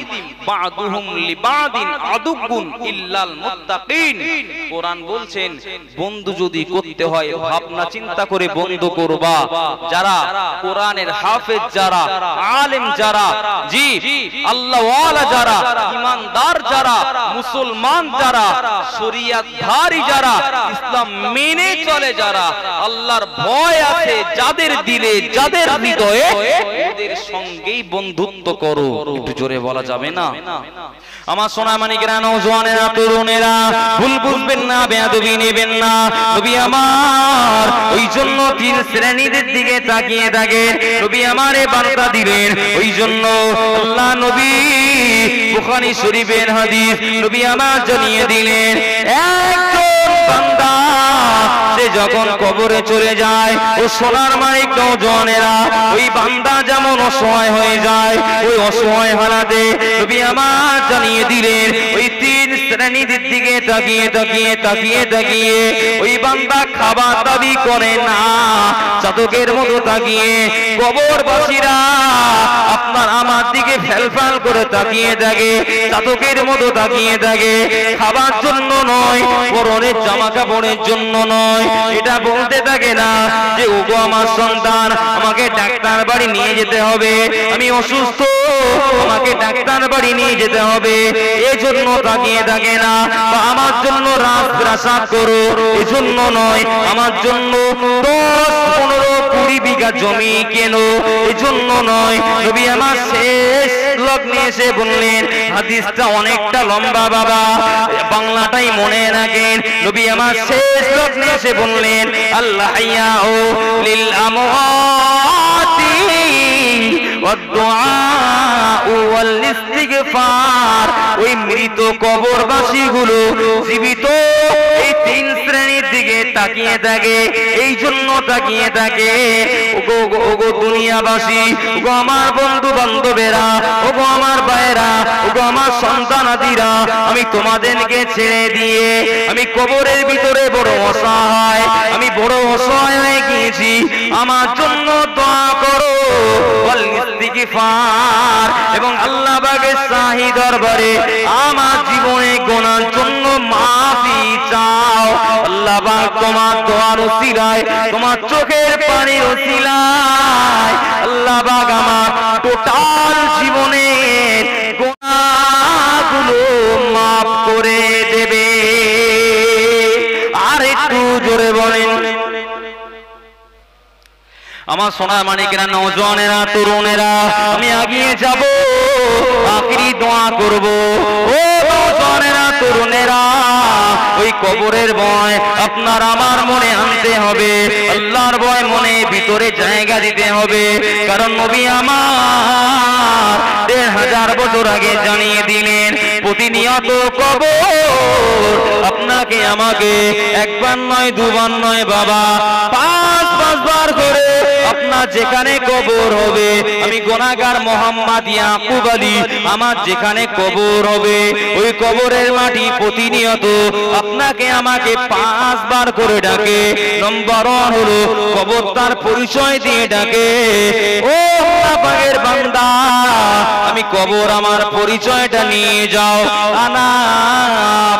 বাদুহুম লিবাদিন আদুবুন ইল্লাল মুত্তাকিন। কোরআন বলছেন, বন্ধু যদি করতে হয় ভাবনা চিন্তা করে বন্ধু করবা। যারা কোরআনের হাফেজ, যারা আলেম, যারা জি আল্লাহ ওয়ালা, যারা ঈমানদার, যারা মুসলমান, যারা শরীয়তধারী, যারা ইসলাম মেনে চলে, যারা আল্লাহর ভয় আছে যাদের দিলে, যাদের হৃদয়ে, ওদের সঙ্গেই বন্ধুত্ব করো। একটু জোরে বলা যাবে না? আমার সোনা মানিকেরা, নওজওয়ানেরা, তরুণেরা, ভুল বুঝবেন না, বেয়াদবি নেবেন না। নবী আমার ওই জন্য ৩ শ্রেণীর দিকে তাকিয়ে থাকেন। নবী আমারে বার্তা দিলেন। ওই জন্য আল্লাহ নবী বুখারী শরীফের হাদিস নবী আমার জানিয়ে দিলেন, একজন বান্দা সে যখন কবরে চলে যায়, ও সোনার মানিক নওজওয়ানেরা, ওই বান্দা যেমন অসহায় হয়ে যায়, ওই অসহায় হালাতে নবী আমার জানিয়ে দিলেন, ওই ৩ শ্রেণীর দিকে তাকিয়ে ওই বান্দা খাবার দাবি করে না। চাতকের মতো তাকিয়ে কবরবাসীরা আপনার আমার দিকে ফেলফাল করে তাকিয়ে থাকে, চাতকের মতো তাকিয়ে থাকে। খাবার জন্য নয়, পরনের জামা কাপড়ের জন্য নয়, এটা বলতে থাকে না যে ওগো আমার সন্তান, আমাকে ডাক্তার বাড়ি নিয়ে যেতে হবে, আমি অসুস্থ, আমাকে ডাক্তার বাড়ি নিয়ে যেতে হবে, এজন্য তাকিয়ে থাকে না। বা আমার জন্য রাজপ্রাসাদ করো, এজন্য নয়। আমার জন্য 10, 15, 20 বিঘা জমি কেন, এজন্য নয়। নবী আমার শেষ লগ্নে এসে বললেন, হাদিসটা অনেকটা লম্বা বাবা, বাংলাটাই মনে রাখেন। নবী আমার শেষ লগ্নে এসে বললেন, আল্লাহ হাইয়াউ লিল আমওয়াতি ওয়াদ দুআউ ওয়াল ইস্তিগফার। ওই মৃত কবরবাসী গুলো জীবিত এই 3 শ্রেণীর দিকে তাকিয়ে থাকে, এই জন্য তাকিয়ে থাকে। ওগো দুনিয়াবাসী, ওগো আমার বন্ধু বান্ধবেরা, ওগো আমার ভাইয়েরা, ওগো আমার সন্তানাদিরা, আমি তোমাদেরকে ছেড়ে দিয়ে আমি কবরের ভিতরে বড় অসহায়, আমি বড় অসহায় হয়ে গিয়েছি, আমার জন্য দোয়া করো, ওয়াল ইস্তিগফার, এবং আল্লাহ পাকের শাহী দরবারে আমার জীবনে গোনার জন্য মাফি চাও। আল্লাহ পাক তোমার দোয়ার ওসিলায়, তোমার চোখের পানির ওসিলায় আল্লাহ পাক আমার টোটাল জীবনের গুনাহগুলো মাফ করে দেবে। আর একটু জোরে বলেন। আমার সোনার মানিকেরা, নওজওয়ানেরা, তরুণেরা, আমি এগিয়ে যাব, আখিরি দোয়া করব। ও নওজওয়ানেরা, তরুণেরা, ওই কবরের ভয় আপনার আমার মনে আনতে হবে, আল্লাহর ভয় মনে ভিতরে জায়গা দিতে হবে। কারণ নবী আমার 1500 বছর আগে জানিয়ে দিলেন, প্রতিনিয়ত কবর আপনাকে আমাকে একবার নয়, দুবার নয় বাবা, 5 বার করে আপনার যেখানে কবর হবে, আমি গুনাহগার মোহাম্মদ ইয়াকুব আলী, আমার যেখানে কবর হবে ওই কবরের মাটি প্রতিনিয়ত আপনাকে আমাকে 5 বার করে ডাকে। নম্বর 1 হলো কবর তার পরিচয় দিয়ে ডাকে, ও আল্লাহ পাকের বান্দা, আমি কবর আমার পরিচয়টা নিয়ে যাও। আনা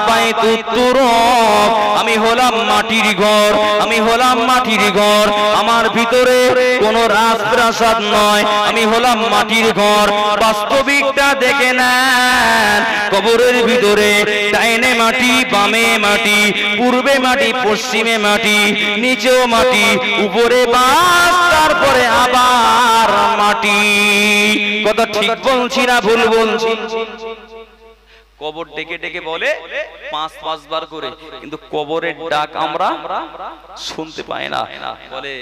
বাইতুত তুরাব, আমি হলাম মাটির ঘর, আমি হলাম মাটির ঘর, আমার ভিতরে কোন রাজপ্রাসাদ নয়, আমি হলাম মাটির ঘর। বাস্তবিকটা দেখে নেন, কবরের ভিতরে ডাইনে মাটি, বামে মাটি, পূর্বে মাটি, পশ্চিমে মাটি, নিচেও মাটি, উপরে বাস, তারপরে আবার মাটি। কথা ঠিক বলছি না ভুল বলছি? কবর ডেকে ডেকে বলে 5 বার করে, কিন্তু কবরের ডাক আমরা শুনতে পাই না। বলে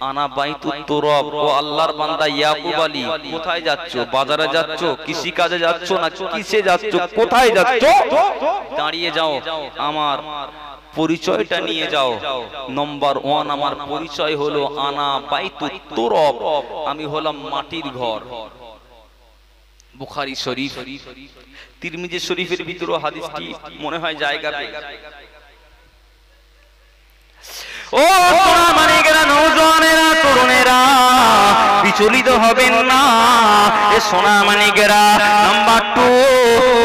আনা বাইতুত তুরাব, ও আল্লাহর বান্দা ইয়াকুব আলী, কোথায় যাচ্ছ? বাজারে যাচ্ছ? কৃষি কাজে যাচ্ছ না কিসে যাচ্ছ? কোথায় যাচ্ছ? দাঁড়িয়ে যাও, আমার পরিচয়টা নিয়ে যাও। নম্বর 1 আমার পরিচয় হলো আনা বাইতুত তুরাব, আমি হলাম মাটির ঘর। বুখারী শরীফ, তিরমিজি শরীফের ভিতরে হাদিসটি মনে হয় জায়গা পেয়ে। ও সোনা মানিকেরা, নওজওয়ানেরা, তরুণেরা, বিচলিত হবেন না। এ সোনা মানিকেরা, নাম্বার 2,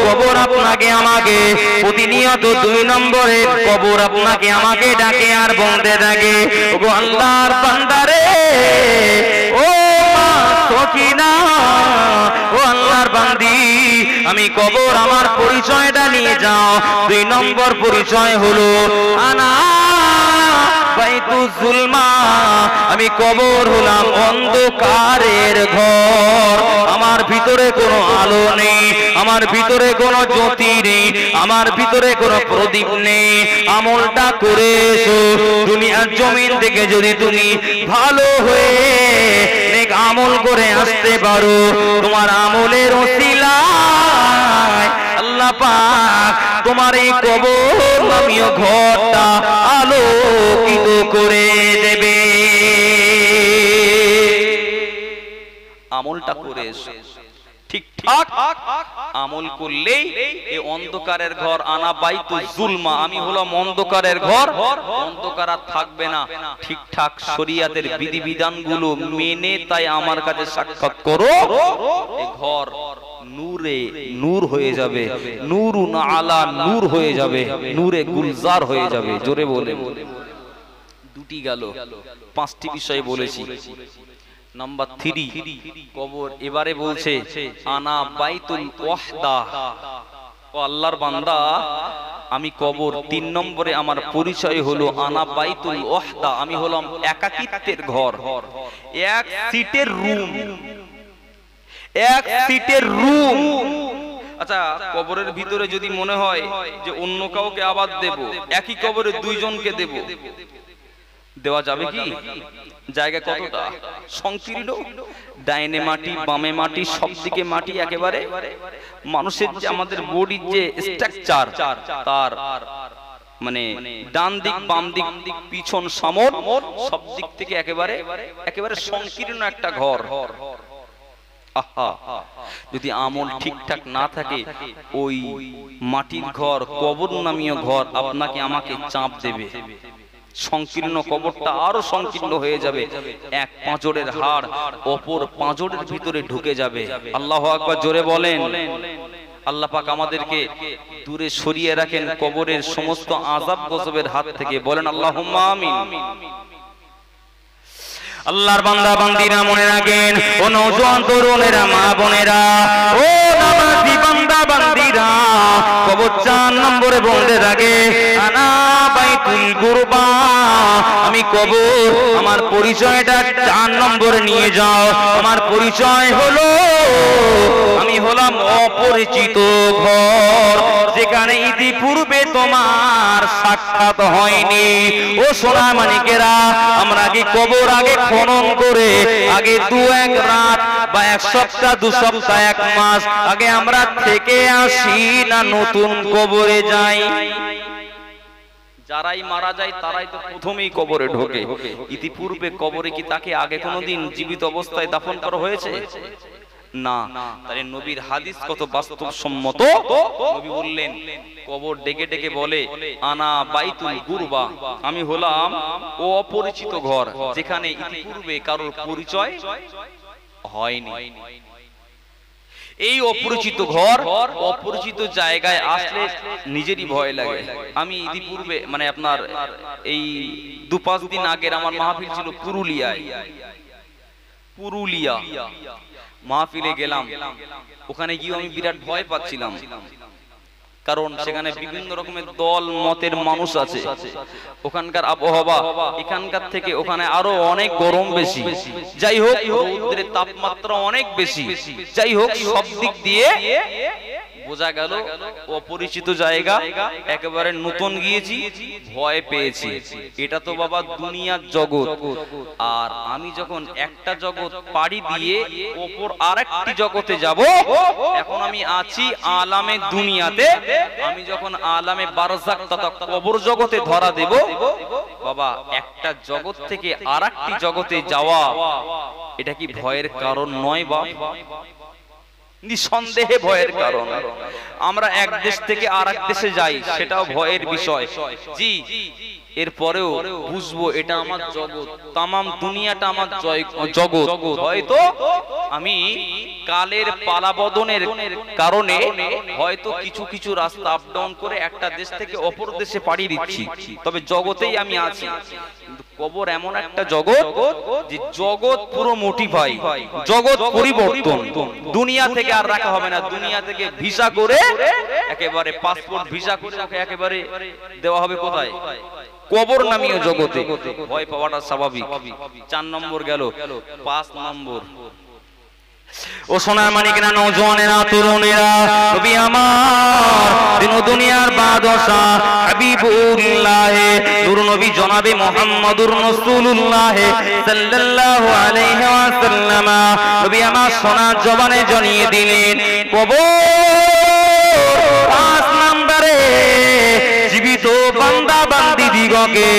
কবর আপনাকে আমাকে প্রতিনিয়ত 2 নম্বরের কবর আপনাকে আমাকে ডাকে আর বলতে থাকে, ওগো আল্লাহর বান্দারে, ও মা সকিনা, ও আল্লাহর বান্দি, আমি কবর আমার পরিচয়টা নিয়ে যাও। 2 নম্বর পরিচয় হলো আনা বাইতুজ জুলমা, আমি কবর হলাম অন্ধকারের ঘর, আমার ভিতরে কোনো আলো নেই, আমার ভিতরে কোনো জ্যোতি নেই, আমার ভিতরে কোনো প্রদীপ নেই। আমলটা করে এসো, দুনিয়ার জমিন থেকে যদি তুমি ভালো হয়ে নেক আমল করে আসতে পারো, তোমার আমলের ওসিলায় আল্লাহ পাক তোমার এই কবর নামীয় ঘরটা আলোকিত করে দেবে। আমলটা করে এসো, ঠিক ঠিকঠাক আমল করলেই এই অন্ধকারের ঘর আনা বাইতুল জুলমা, আমি হলাম অন্ধকারের ঘর, অন্ধকার আর থাকবে না। ঠিকঠাক শরিয়াতের বিধিবিধানগুলো মেনে তাই আমার কাছে সাক্ষাৎ করো, এই ঘর নূরে নূর হয়ে যাবে, নূরুন আলা নূর হয়ে যাবে, নূরে গুলজার হয়ে যাবে। জোরে বলে। দুটি গেল, পাঁচটি বিষয় বলেছি। নাম্বার 3 কবর। এবারে বলছে আনা বাইতুল ওয়াহদা, ও আল্লাহর বান্দা আমি কবর। 3 নম্বরে আমার পরিচয় হলো আনা বাইতুল ওয়াহদা, আমি হলাম একাকিত্বের ঘর। এক সিটের রুম, এক সিটের রুম। আচ্ছা, কবরের ভিতরে যদি মনে হয় যে অন্য কাউকে আবার দেব, একই কবরে 2 জনকে দেব, দেওয়া যাবে কি? জায়গা কতটা সংকীর্ণ, ডাইনে মাটি বামে মাটি সব দিকে মাটি, একেবারে মানুষের যে আমাদের বডির যে স্ট্রাকচার তার মানে ডান দিক বাম দিক পিছন সামর সব দিক থেকে একেবারে একেবারে সংকীর্ণ একটা ঘর। আহা, যদি আমল ঠিকঠাক না থাকে ওই মাটির ঘর, কবর নামীয় ঘর আপনাকে আমাকে চাপ দেবে। সংকীর্ণ কবরটা আরো সংকীর্ণ হয়ে যাবে, এক পাঁজরের হাড় অপর পাঁজরের ভিতরে ঢুকে যাবে। আল্লাহু আকবার, জোরে বলেন। আল্লাহ পাক আমাদেরকে দূরে সরিয়ে রাখেন কবরের সমস্ত আযাব গজবের হাত থেকে। বলেন আল্লাহুম্মা আমিন। আল্লাহর বান্দা বান্দিরা মনে রাখেন, ও নওজোয়ান তরুণেরা, মা বোনেরা, ও নামাজি বান্দা বান্দিরা, কবর 4 নম্বরে বলতে থাকে আনা বাইতুল গুরবা, আমি কবর। আমার পরিচয়টা 4 নম্বরে নিয়ে যাও। আমার পরিচয় হলো আমি হলাম অপরিচিত ঘর, যেখানে ইতিপূর্বে তোমার সাক্ষাৎ হয়নি। ও সোনা মানিকেরা, আমরা কি কবর আগে খনন করে আগে 2-1 রাত বা 1 সপ্তাহ 2 সপ্তাহ 1 মাস আগে আমরা থেকে আসি, না নতুন কবরে যাই? যারাই মারা যায় তারাই তো প্রথমেই কবরে ঢোকে। ইতিপূর্বে কবরে কি তাকে আগে কোনোদিন জীবিত অবস্থায় দাফন করা হয়েছে? না। তাহলে নবীর হাদিস কত বাস্তবসম্মত। নবী বললেন, কবর ডেকে ডেকে বলে আনা বাইতুল গুরবা, আমি হলাম ও অপরিচিত ঘর, যেখানে ইতিপূর্বে কারোর পরিচয় হয়নি। এই অপরিচিত ঘর, অপরিচিত জায়গায় আসলে নিজেরই ভয় লাগে। আমি ইতিপূর্বে মানে আপনার এই 2-5 দিন আগের আমার মাহফিল ছিল পুরুলিয়ায়। পুরুলিয়া মাহফিলে গেলাম, ওখানে গিয়ে আমি বিরাট ভয় পাচ্ছিলাম, কারণ সেখানে বিভিন্ন রকমের দল মতের মানুষ আছে। ওখানকার আবহাওয়া এখানকার থেকে ওখানে আরো অনেক গরম বেশি। যাই হোক, রৌদ্রের তাপমাত্রা অনেক বেশি। যাই হোক, সব দিক দিয়ে বোঝা গেল অপরিচিত জায়গা, একেবারে নতুন গিয়েছি, ভয় পেয়েছি। এটা তো বাবা দুনিয়ার জগৎ, আর আমি যখন একটা জগৎ পাড়ি দিয়ে ওপর আরেকটি জগতে যাব, এখন আমি আছি আলামে দুনিয়াতে, আমি যখন আলামে বারজাক তথা কবর জগতে ধরা দেব, বাবা একটা জগৎ থেকে আরেকটি জগতে যাওয়া এটা কি ভয়ের কারণ নয়? বা নিঃসন্দেহে ভয়ের কারণ। আমরা এক দেশ থেকে আরেক দেশে যাই, সেটাও ভয়ের বিষয়। জি, এরপরেও বুঝবো এটা আমার জগৎ, তামাম দুনিয়াটা আমার জগৎ। হয়তো আমি কালের পালাবদনের কারণে হয়তো কিছু কিছু রাস্তা আপ ডাউন করে একটা দেশ থেকে অপর দেশে পাড়ি দিচ্ছি, তবে জগতেই আমি আছি। কিন্তু কবর এমন একটা জগৎ যে জগৎ পুরো মোটিফাই, জগৎ পরিবর্তন। দুনিয়া থেকে আর রাখা হবে না, দুনিয়া থেকে ভিসা করে একেবারে পাসপোর্ট ভিসা করে একেবারে দেওয়া হবে কোথায়? কবর নামীয় জগতে। ভয় পাওয়াটা স্বাভাবিক। 4 নম্বর গেল। 5 নম্বর, ও সোনার মানিকেরা, নওজওয়ানেরা, তরুণেরা, নবী আমার দিন দুনিয়ার বাদশা হাবিবুল্লাহ নূর নবী জনাবে মুহাম্মদুর রাসূলুল্লাহ সাল্লাল্লাহু আলাইহি ওয়াসাল্লাম নবী আমার সোনার জবানে জানিয়ে দিলেন, কবর 5 নম্বরে জীবিত বান্দা বান্দি দিগকে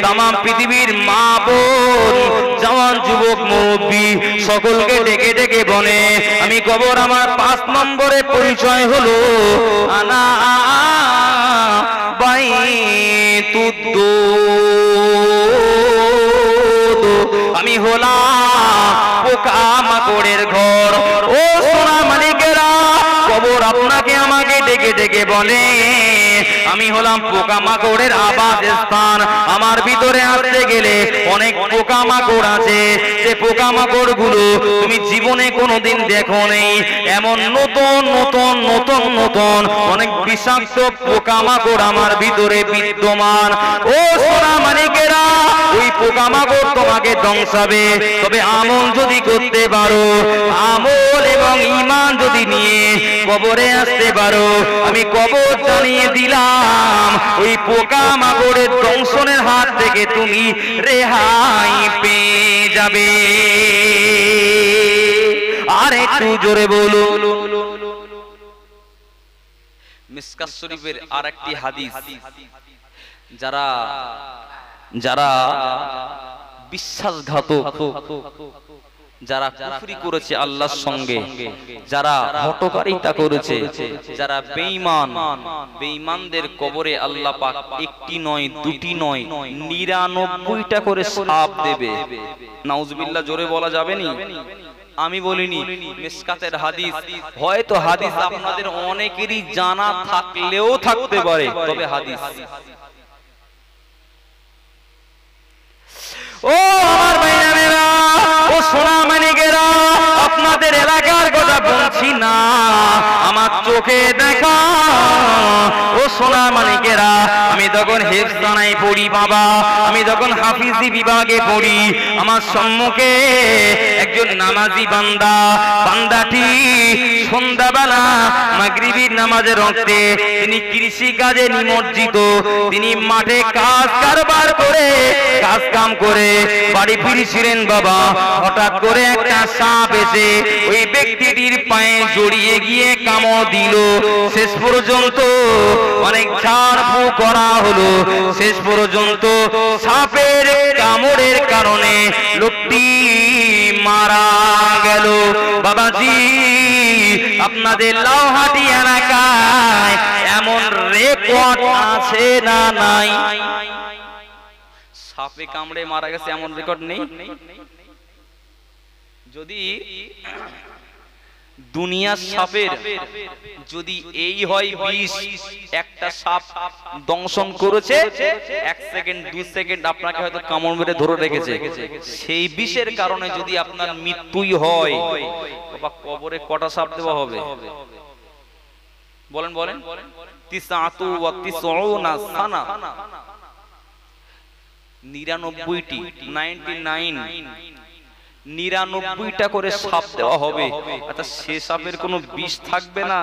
তামাম পৃথিবীর মা বোন জওয়ান যুবক মুরব্বী সকলকে ডেকে ডেকে বলে, আমি কবর আমার 5 নম্বরে পরিচয় হলো আনা বাইতুদ্দুদ, আমি হলাম পোকা মাকড়ের ঘর। ও সোনা মালিকেরা, কবর আপনাকে আমাকে ডেকে ডেকে বলে, আমি হলাম পোকা মাকড়ের আবাস স্থান। আমার ভিতরে আসতে গেলে অনেক পোকা মাকড় আছে, যে পোকা মাকড় গুলো তুমি জীবনে কোনোদিন দেখো নেই, এমন নতুন নতুন নতুন নতুন অনেক বিষাক্ত পোকা মাকড় আমার ভিতরে বিদ্যমান। ও সোনা মানিকেরা, ওই পোকা মাকড় তোমাকে ধ্বংসাবে, তবে আমল যদি করতে পারো, আমল এবং ঈমান যদি নিয়ে কবরে আসতে পারো, আমি কবর জানিয়ে দিলাম ওই পোকা মাকড়ের দংশনের হাত থেকে তুমি রেহাই পেয়ে যাবে। আর একটু জোরে বলো। মিশকাত শরীফের আরেকটি হাদিস, যারা যারা বিশ্বাসঘাতক, যারা কুফরি করেছে আল্লাহর সঙ্গে, যারা হঠকারিতা করেছে, যারা বেঈমান, বেঈমানদের কবরে আল্লাহ পাক একটি নয় দুটি নয় 99টা করে সাপ দেবে। নাউজুবিল্লাহ, জোরে বলা যাবে নি? আমি বলিনি, মিশকাতের হাদিস। হয়তো হাদিস আপনাদের অনেকেরই জানা থাকলেও থাকতে পারে, তবে হাদিস। ও আমার ভাইরা, ও সোনা মানিকেরা, আপনাদের এলাকার কথা বলছি না, আমার চোখে দেখা। ও সোনা মানিকেরা, আমি তখন হেফজানায় পড়ি বাবা, আমি তখন হাফিজি বিভাগে পড়ি, আমার সম্মুখে একজন নামাজি বান্দা, বান্দাটি সন্ধ্যাবেলা মাগরিবির নামাজের রক্তে তিনি কৃষি কাজে নিমজ্জিত, তিনি মাঠে কাজ কারবার করে কাজ কাম করে বাড়ি ফিরছিলেন বাবা। হঠাৎ করে একটা সাপ এসে ওই ব্যক্তিটির পায়ে জড়িয়ে গিয়ে কামড় দিল। শেষ পর্যন্ত অনেক ঝাড়ফুঁক করা হলো, শেষ পর্যন্ত সাপের কামড়ের কারণে লোকটি মারা গেল। বাবাজি, আপনাদের লাউহাটি এলাকায় এমন রেকর্ড আছে না নাই? সাপে কামড়ে মারা গেছে এমন রেকর্ড নেই। যদি দুনিয়ার সাপের যদি এই হয় বিষ, একটা সাপ দংশন করেছে 1 সেকেন্ড 2 সেকেন্ড আপনাকে হয়তো কামড় মেরে ধরে রেখেছে, সেই বিষের কারণে যদি আপনার মৃত্যুই হয়, বাবা কবরে কটা সাপ দেওয়া হবে? বলেন বলেন। 99 সানা, 99টি 99টা করে সাপ দেওয়া হবে। আচ্ছা, সে সাপের কোনো বিষ থাকবে না?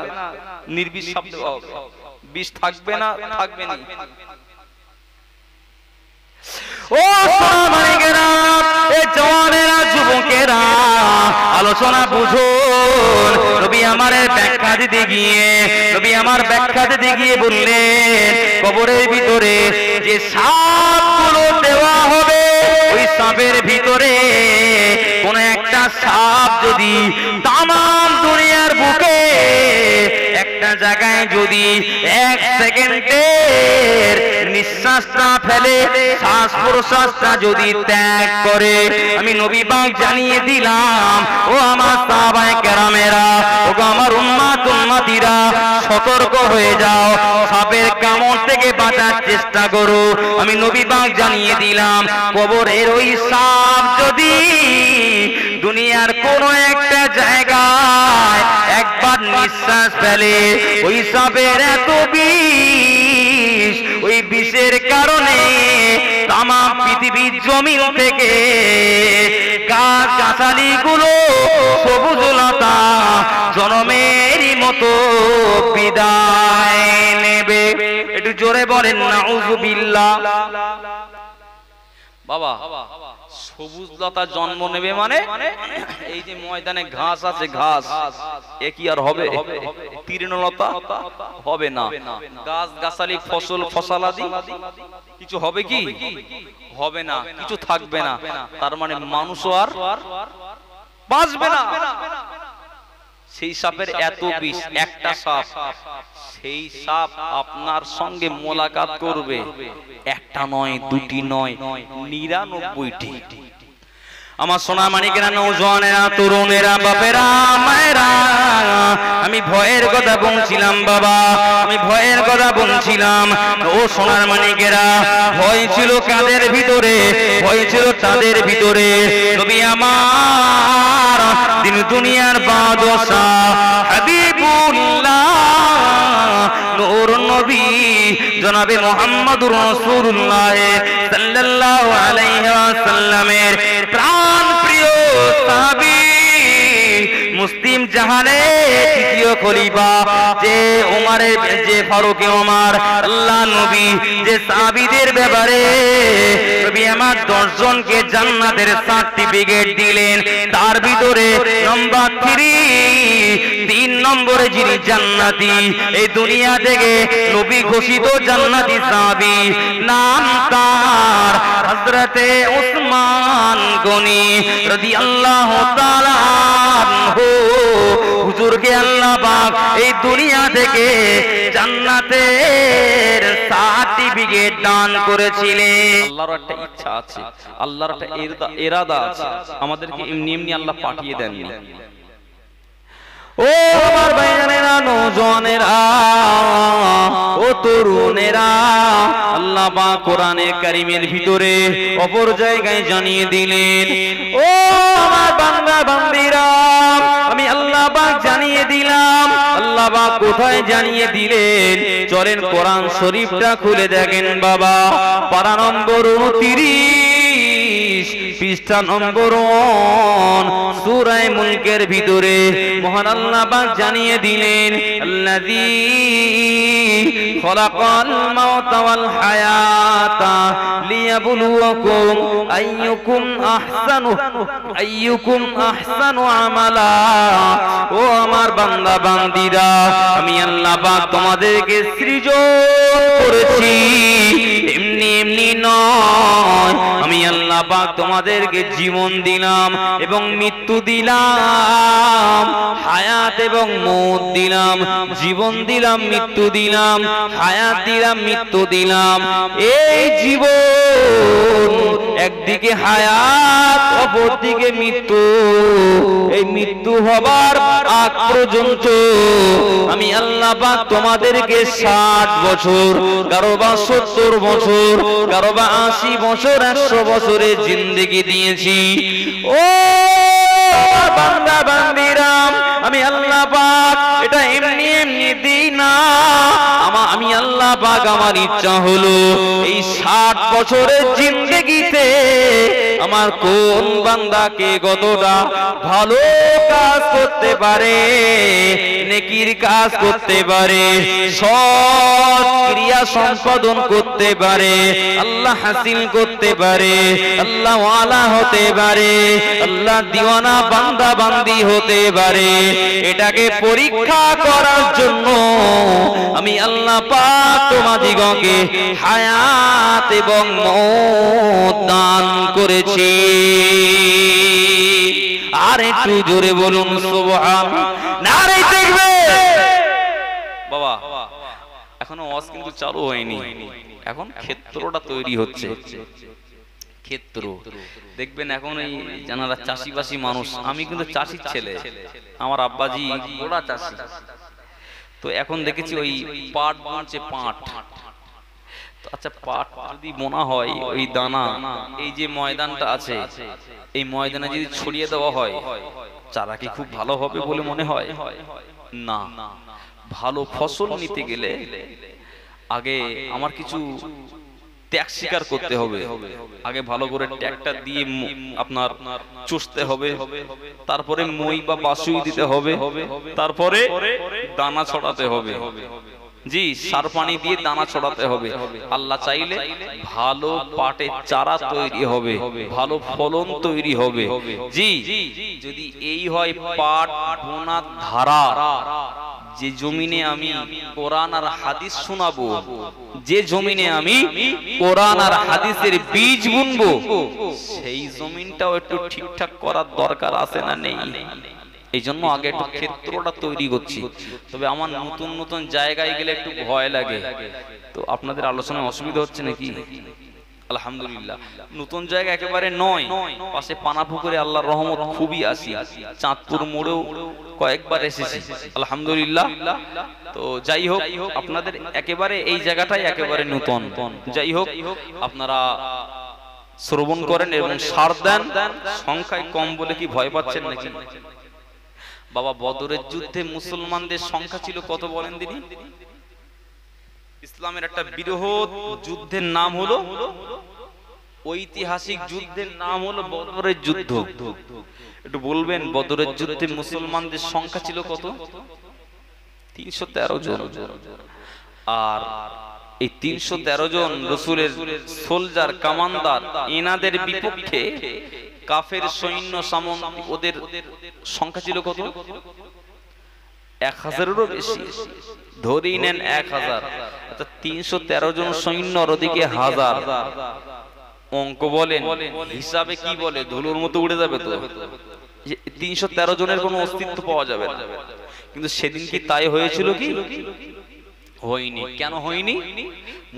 নির্বিষ সাপ দেওয়া হবে, বিষ থাকবে না? থাকবে না। ও সোনা মানিকেরা, এ জওয়ানেরা, যুবকেরা, আলোচনা বুঝুন। নবী আমাদের ব্যাখ্যা দিতে গিয়ে, নবী আমার ব্যাখ্যা দিতে গিয়ে বললেন, কবরের ভিতরে যে সাপগুলো দেওয়া হবে, ওই সাপের ভিতরে কোন একটা সাপ যদি তামাম দুনিয়ার বুকে একটা জায়গায় যদি 1 সেকেন্ডের নিঃশ্বাসটা ফেলে, শ্বাস প্রশ্বাসটা যদি ত্যাগ করে, আমি নবী পাক জানিয়ে দিলাম, ও আমার সাহাবায়ে কেরামেরা, ও আমার উম্মত উম্মতিরা, সতর্ক হয়ে যাও, সাপের কামড় থেকে বাঁচার চেষ্টা করো। আমি নবী পাক জানিয়ে দিলাম, কবরের ওই সাপ যদি দুনিয়ার কোন একটা জায়গায় একবার নিঃশ্বাস ফেলে, ওই সাপের এত বিষ, ওই বিষের কারণে তামাম পৃথিবীর জমিন থেকে গাছ গাছালি গুলো সবুজ লতা জনমেরই মতো বিদায় নেবে। একটু জোরে বলেন নাউজুবিল্লাহ। বাবা সবুজ লতা জন্ম নেবে মানে এই যে ময়দানে ঘাস আছে, ঘাস এ কি আর হবে? তৃণলতা হবে না। গাছ গাছালি ফসল ফসলাদি কিছু হবে কি? হবে না, কিছু থাকবে না। তার মানে মানুষও আর বাঁচবে না। সেই সাপের এত বিষ, একটা সাপ, সেই সাপ আপনার সঙ্গে মোলাকাত করবে, একটা নয়, দুটি নয়, 99টি। আমার সোনা মানিকেরা, নৌজওয়ানেরা, তরুণেরা, বাপেরা, মায়েরা, আমি ভয়ের কথা বলছিলাম বাবা, আমি ভয়ের কথা বলছিলাম। ও সোনার মানিকেরা, ভয় ছিল কাদের ভিতরে? ভয় ছিল তাদের ভিতরে। নবী আমার দিন দুনিয়ার বাদশাহ হাবিবুল্লাহ নূর নবী জনাবে মুহাম্মদুর রাসূলুল্লাহ সাল্লাল্লাহু আলাইহি ওয়াসাল্লামের প্রাণ প্রিয় সাহাবী, মুসলিম জাহানের তৃতীয় খলিফা, যে ওমরের, যে ফারুক ওমর, আল্লাহ নবী যে সাহাবীদের ব্যাপারে নবী আমার 10 জনকে জান্নাতের সার্টিফিকেট দিলেন, তার ভিতরে নাম্বার 3 নম্বরে যিনি জান্নাতি, এই দুনিয়া থেকে নবী ঘোষিত জান্নাতি সাহাবী, নাম তার হযরতে উসমান গনি রাদিয়াল্লাহু তাআলা আনহু। হুজুরকে আল্লাহ পাক এই দুনিয়া থেকে জান্নাতের সার্টিফিকেট দান করেছিলেন। আল্লাহর একটা ইচ্ছা আছে, আল্লাহর একটা ইরাদা আছে, আমাদেরকে এমনি এমনি আল্লাহ পাঠিয়ে দেননি। ও আমার ভাইজানেরা, নওজওয়ানেরা, ও তরুণেরা, আল্লাহ পাক কোরআনে কারীমের ভিতরে অপর জায়গায় জানিয়ে দিলেন, ও আমার বান্দা বান্দীরা, আমি আল্লাহ পাক জানিয়ে দিলাম। আল্লাহ পাক কোথায় জানিয়ে দিলেন? চলেন কোরআন শরীফটা খুলে দেখেন বাবা, পারা নম্বর 29, পৃষ্ঠা নম্বর 1, সূরা মুলকের ভিতরে মহান আল্লাহ পাক জানিয়ে দিলেন, আল্লাযী খলাকাল মাউতা ওয়াল হায়াতা লিয়াবলুয়াকুম আইয়ুকুম আহসানু আমালা। ও আমার বান্দা বান্দীরা, আমি আল্লাহ পাক তোমাদেরকে সৃজন করেছি, এমনি এমনি নয়। আমি আল্লাহ পাক তোমাদেরকে জীবন দিলাম এবং মৃত্যু দিলাম, হায়াত এবং মওত দিলাম, জীবন দিলাম, মৃত্যু দিলাম, হায়াত দিলাম, মৃত্যু দিলাম। এই জীবন একদিকে হায়াত, অপরদিকে মৃত্যু। এই মৃত্যু হবার আগ পর্যন্ত আমি আল্লাহ পাক তোমাদেরকে 60 বছর, কারো বা 70 বছর, কারো বা 80 বছর, 100 বছরের জিন্দেগি দিয়েছি। ও বান্দা বান্দীরা, আমি আল্লাহ পাক এটা এমনি এমনি দিই না। আমি আল্লাহ পাক আমার ইচ্ছা হলো এই 60 বছরের জিন্দেগিতে আমার কোন বান্দাকে কতটা ভালো কাজ করতে পারে, নেকির কাজ করতে পারে, সৎ ক্রিয়া সম্পাদন করতে পারে, আল্লাহ হাসিল করতে পারে, আল্লাহ ওয়ালা হতে পারে, আল্লাহ দিওয়ানা বান্দা বান্দি হতে পারে, এটাকে পরীক্ষা করার জন্য আমি আল্লাহ পাক তোমাদিগকে হায়াত এবং মওত দান করেছি। আর একটু জোরে বলুন সুবহানাল্লাহ, নারে তাকবীর। বাবা এখনো ওয়াজ কিন্তু চালু হয়নি, এখন ক্ষেত্রটা তৈরি হচ্ছে। ক্ষেত্র দেখবেন এখন এই জানারা চাষিবাসী মানুষ, আমি কিন্তু চাষির ছেলে, আমার আব্বাজি বড় চাষি। তো এখন দেখেছি ওই পাট বুনছে, পাট। আচ্ছা, পাট যদি বোনা হয়, ওই দানা এই যে ময়দানটা আছে, এই ময়দানে যদি ছড়িয়ে দেওয়া হয়, চারা কি খুব ভালো হবে বলে মনে হয়? না। ভালো ফসল নিতে গেলে আগে আমার কিছু ত্যাগ স্বীকার করতে হবে। আগে ভালো করে ট্র্যাক্টর দিয়ে আপনার চষতে হবে, তারপরে মই বা বাসুই দিতে হবে, তারপরে দানা ছড়াতে হবে। জি, সার পানি দিয়ে দানা ছড়াতে হবে। আল্লাহ চাইলে ভালো পাটের চারা তৈরি হবে, ভালো ফলন তৈরি হবে। জি, যদি এই হয় পাট বোনার ধারা, যে জমিনে আমি কোরআন আর হাদিস শোনাবো, যে জমিনে আমি কোরআন আর হাদিসের বীজ বুনবো, সেই জমিনটাও একটু ঠিকঠাক করার দরকার আছে না নেই? এই জন্য আগে একটু ক্ষেত্রটা তৈরি করছি। তবে আমার নতুন নতুন জায়গায় গেলে একটু ভয় লাগে। তো আপনাদের আলোচনায় অসুবিধা হচ্ছে নাকি? আলহামদুলিল্লাহ, নতুন জায়গা একেবারে নয়, পাশে পানাপুকুরে আল্লাহর রহমত খুবই আসি, চাঁদপুর মোড়েও কয়েকবার এসেছি আলহামদুলিল্লাহ। তো যাই হোক, আপনাদের একেবারে এই জায়গাটাই একেবারে নতুন। যাই হোক, আপনারা শ্রবণ করেন এবং সার দেন। সংখ্যায় কম বলে কি ভয় পাচ্ছেন নাকি? বাবা, বদরের যুদ্ধে মুসলমানদের সংখ্যা ছিল কত বলেন দিনি? ইসলামের একটা বৃহৎ যুদ্ধের নাম হলো, ঐতিহাসিক যুদ্ধের নাম হলো বদরের যুদ্ধ। একটু বলবেন বদরের যুদ্ধে মুসলমানদের সংখ্যা ছিল কত? 313 জন। আর এই 313 জন রাসূলের সোলজার, কামানদার, এনাদের বিপক্ষে কাফের সৈন্য সামন্ত ওদের সংখ্যা ছিল কত? 1000-এরও বেশি। ধরেই নেন 1000, অর্থাৎ 313 জন সৈন্য আর ওদিকে 1000। অঙ্ক বলেন, হিসাবে কি বলে? ধুলোর মতো উড়ে যাবে তো। 313 জনের কোনো অস্তিত্ব পাওয়া যাবে না। কিন্তু সেদিন কি তাই হয়েছিল কি? হয়নি। কেন হয়নি?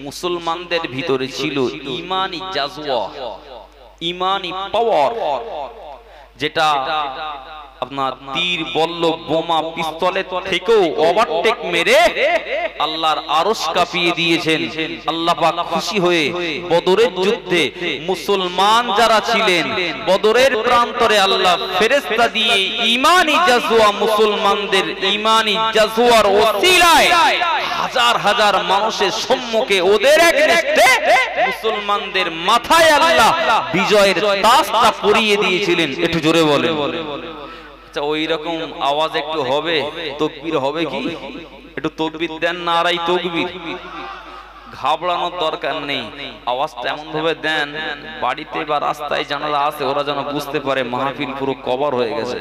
মুসলমানদের ভিতরে ছিল ঈমানি জাজওয়া, ঈমানি পাওয়ার, যেটা আপনার তীর, বল্লভ, বোমা, পিস্তলের থেকেও ওভারটেক মেরে আল্লাহর আরশ কাঁপিয়ে দিয়েছেন। আল্লাহ পাক খুশি হয়ে বদরের যুদ্ধে মুসলমান যারা ছিলেন, বদরের প্রান্তরে আল্লাহ ফেরেশতা দিয়ে ঈমানি জাজওয়া, মুসলমানদের ঈমানি জাজওয়ার ওসিলায় হাজার হাজার মানুষের সম্মুখে ওদের এগেইনস্টে মুসলমানদের মাথায় আল্লাহ বিজয়ের তাজটা পরিয়ে দিয়েছিলেন। একটু জোরে বলেন। আচ্ছা, ওই রকম আওয়াজ একটু হবে, তাকবীর হবে কি? একটু তাকবীর দেন, নারাই তাকবীর। ঘাবড়ানোর দরকার নেই, আওয়াজটা এমন ভাবে দেন বাড়িতে বা রাস্তায় জানালা আছে, ওরা যেন বুঝতে পারে মাহফিল পুরো কভার হয়ে গেছে।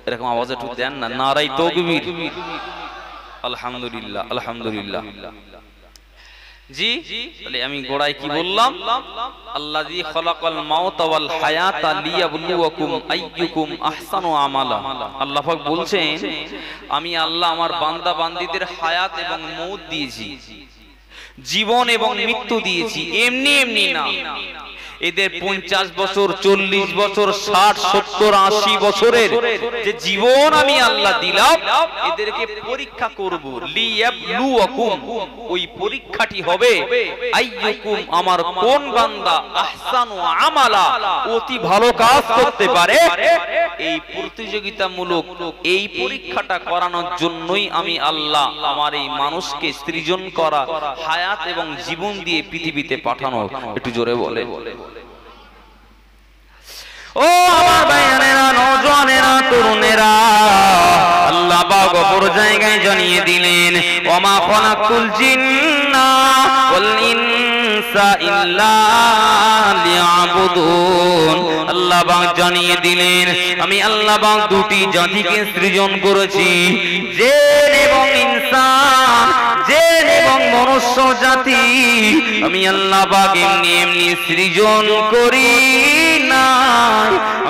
এরকম আওয়াজ একটু দেন না, নারাই তাকবীর। আলহামদুলিল্লাহ, আলহামদুলিল্লাহ। জি, তাহলে আমি গোড়ায় কি বললাম? আল্লাযী খালাকাল মাউতা ওয়াল হায়াতা লিয়াবলুয়াকুম আইয়ুকুম আহসানু আমালা। আল্লাহ পাক বলছেন, আমি আল্লাহ আমার বান্দা বান্দীদের হায়াত এবং মউত দিয়েছি, জীবন এবং মৃত্যু দিয়েছি। এমনি এমনি না, এদের 50 বছর, 40 বছর, 60, 70, 80 বছরের যে জীবন আমি আল্লাহ দিলাম, এদেরকে পরীক্ষা করব। লিয়াবলুয়াকুম, ওই পরীক্ষাটি হবে আইয়ুকুম, আমার কোন বান্দা আহসানু আমালা, অতি ভালো কাজ করতে পারে। এই প্রতিযোগিতামূলক এই পরীক্ষাটা করানোর জন্যই আমি আল্লাহ আমার এই মানুষকে সৃজন করা, হায়াত এবং জীবন দিয়ে পৃথিবীতে পাঠানো। একটু জোরে বলে। ও আমার ভাইয়েরা, নওজওয়ানেরা, তরুণেরা, আল্লাহ পাক অপর জায়গায় জানিয়ে দিলেন, ওমা খালাকুল জিন্না ওয়াল ইনসা ইল্লা লিয়াবুদুন। আল্লাহ পাক জানিয়ে দিলেন, আমি আল্লাহ পাক দুটি জাতিকে সৃজন করেছি, জিন এবং ইনসান, জিন এবং মনুষ্য জাতি। আমি আল্লাহ পাক এমনি এমনি সৃজন করি না,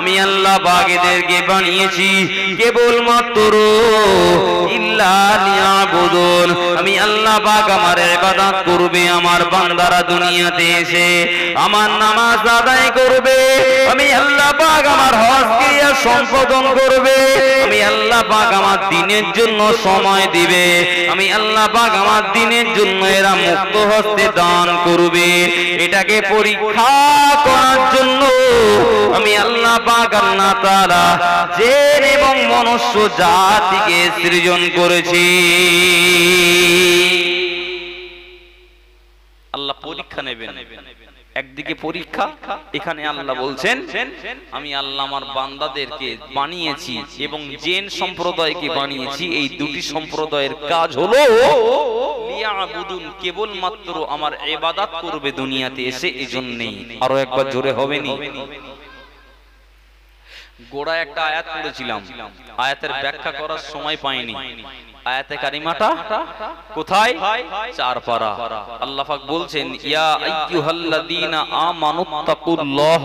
আমি আল্লাহ পাক এদেরকে বানিয়েছি কেবলমাত্র ইল্লা লিয়াবুদুন। আমি আল্লাহ পাক আমার ইবাদত করবে, আমার বান্দারা দুনিয়াতে এসে আমার নামাজ আদায় করবে, আমি আল্লাহ পাক আমার হজ ক্রিয়া সম্পাদন করবে, আমি আল্লাহ পাক আমার দ্বীনের জন্য সময় দিবে, আমি আল্লাহ পাক আমার দ্বীনের জন্য এরা মুক্ত হস্তে দান করবে। এটাকে পরীক্ষা করার জন্য আমি আল্লাহ পাক আল্লাহ তাআলা জিন এবং মনুষ্য জাতিকে সৃজন করেছি। আল্লাহ পরীক্ষা নেবেন, একদিকে পরীক্ষা, এখানে আল্লাহ বলছেন আমি আল্লাহ আমার বান্দাদেরকে বানিয়েছি এবং জিন সম্প্রদায়কে বানিয়েছি। এই দুটি সম্প্রদায়ের কাজ হলো লিয়াবুদুন, কেবলমাত্র আমার ইবাদত করবে দুনিয়াতে এসে, এজন্যই। আরো একবার জোরে হবে নি? গোড়ায় একটা আয়াত পড়েছিলাম, আয়াতের ব্যাখ্যা করার সময় পাইনি। আয়াতে কারিমাটা কোথায়? 4 পারা। আল্লাহ পাক বলছেন, ইয়া আইয়ুহাল্লাযীনা আমানুত্তাকুল্লাহ,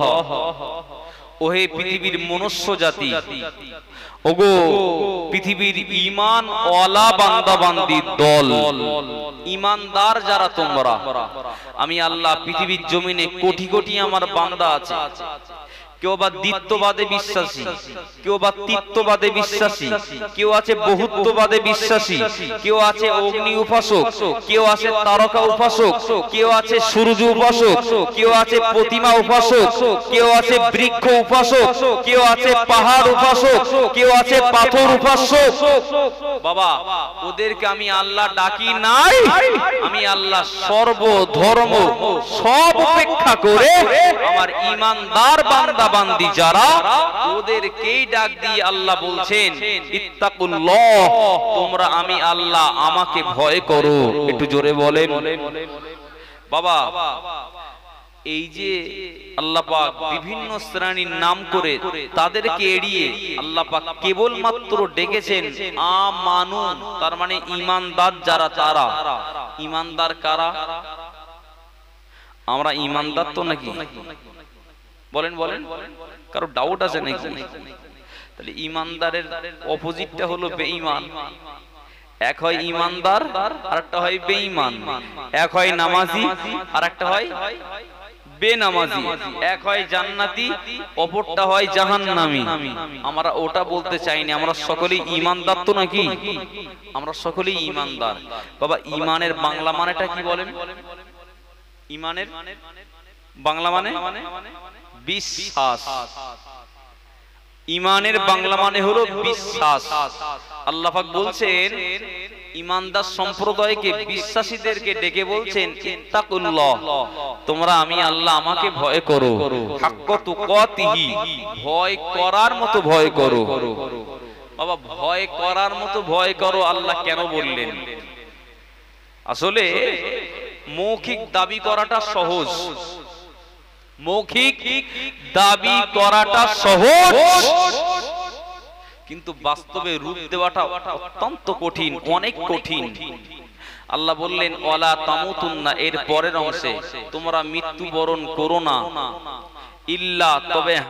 ওহে পৃথিবীর মনুষ্য জাতি, ওগো পৃথিবীর ঈমান ওয়ালা বান্দা বান্দির দল, ঈমানদার যারা তোমরা, আমি আল্লাহ পৃথিবীর জমিনে কোটি কোটি আমার বান্দা আছে। কেউ বা দ্বিত্ববাদে বিশ্বাসী, কেউ বা তৃত্ববাদে বিশ্বাসী, কেউ আছে বহুত্ববাদে বিশ্বাসী, কেউ আছে অগ্নি উপাসক, কেউ আছে তারকা উপাসক, কেউ আছে সূর্য উপাসক, কেউ আছে প্রতিমা উপাসক, কেউ আছে বৃক্ষ উপাসক, কেউ আছে পাহাড় উপাসক, কেউ আছে পাথর উপাসক। বাবা, ওদেরকে আমি আল্লাহ ডাকি নাই, আমি আল্লাহ সর্ব ধর্ম সব উপেক্ষা করে আমার ঈমানদার বান্দা বান্দি যারা, ওদেরকেই ডাক দিয়ে আল্লাহ বলছেন, ইত্তাকুল্লাহ, তোমরা আমি আল্লাহ আমাকে ভয় করো। একটু জোরে বলেন বাবা। এই যে আল্লাহ পাক বিভিন্ন শ্রেণীর নাম করে তাদেরকে এড়িয়ে আল্লাহ পাক কেবলমাত্র ডেকেছেন আমানুন, তার মানে ঈমানদার যারা, তারা। ঈমানদার কারা? আমরা ঈমানদার তো নাকি? বলেন বলেন, কারো ডাউট আছে নাকি? তাহলে ঈমানদারের অপোজিটটা হলো বেঈমান। এক হয় ঈমানদার, আর একটা হয় বেঈমান। এক হয় নামাজি, আর একটা হয় বেনামাজি। এক হয় জান্নাতি, অপরটা হয় জাহান্নামী। আমরা ওটা বলতে চাইনি, আমরা সকলেই ঈমানদার তো নাকি? আমরা সকলেই ঈমানদার। বাবা, ঈমানের বাংলা মানেটা কি বলেন? ঈমানের বাংলা মানে বিশ্বাস। ঈমানের বাংলা মানে হলো বিশ্বাস। আল্লাহ পাক বলছেন ঈমানদার সম্প্রদায়কে, বিশ্বাসীদেরকে ডেকে বলছেন, ইত্তাকুল্লাহ, তোমরা আমি আল্লাহ আমাকে ভয় করো, হাক্কা তুকাতিহি, ভয় করার মতো ভয় করো। বাবা, ভয় করার মতো ভয় করো আল্লাহ কেন বললেন? আসলে মৌখিক দাবি করাটা সহজ, মৌখিক দাবি করাটা সহজ, কিন্তু বাস্তবে রূপ দেওয়াটা অত্যন্ত কঠিন, অনেক কঠিন। আল্লাহ বললেন ওয়ালা তামুতুন্না, এর পরের অংশে, তোমরা মৃত্যুবরণ করো না, ইল্লা, তবে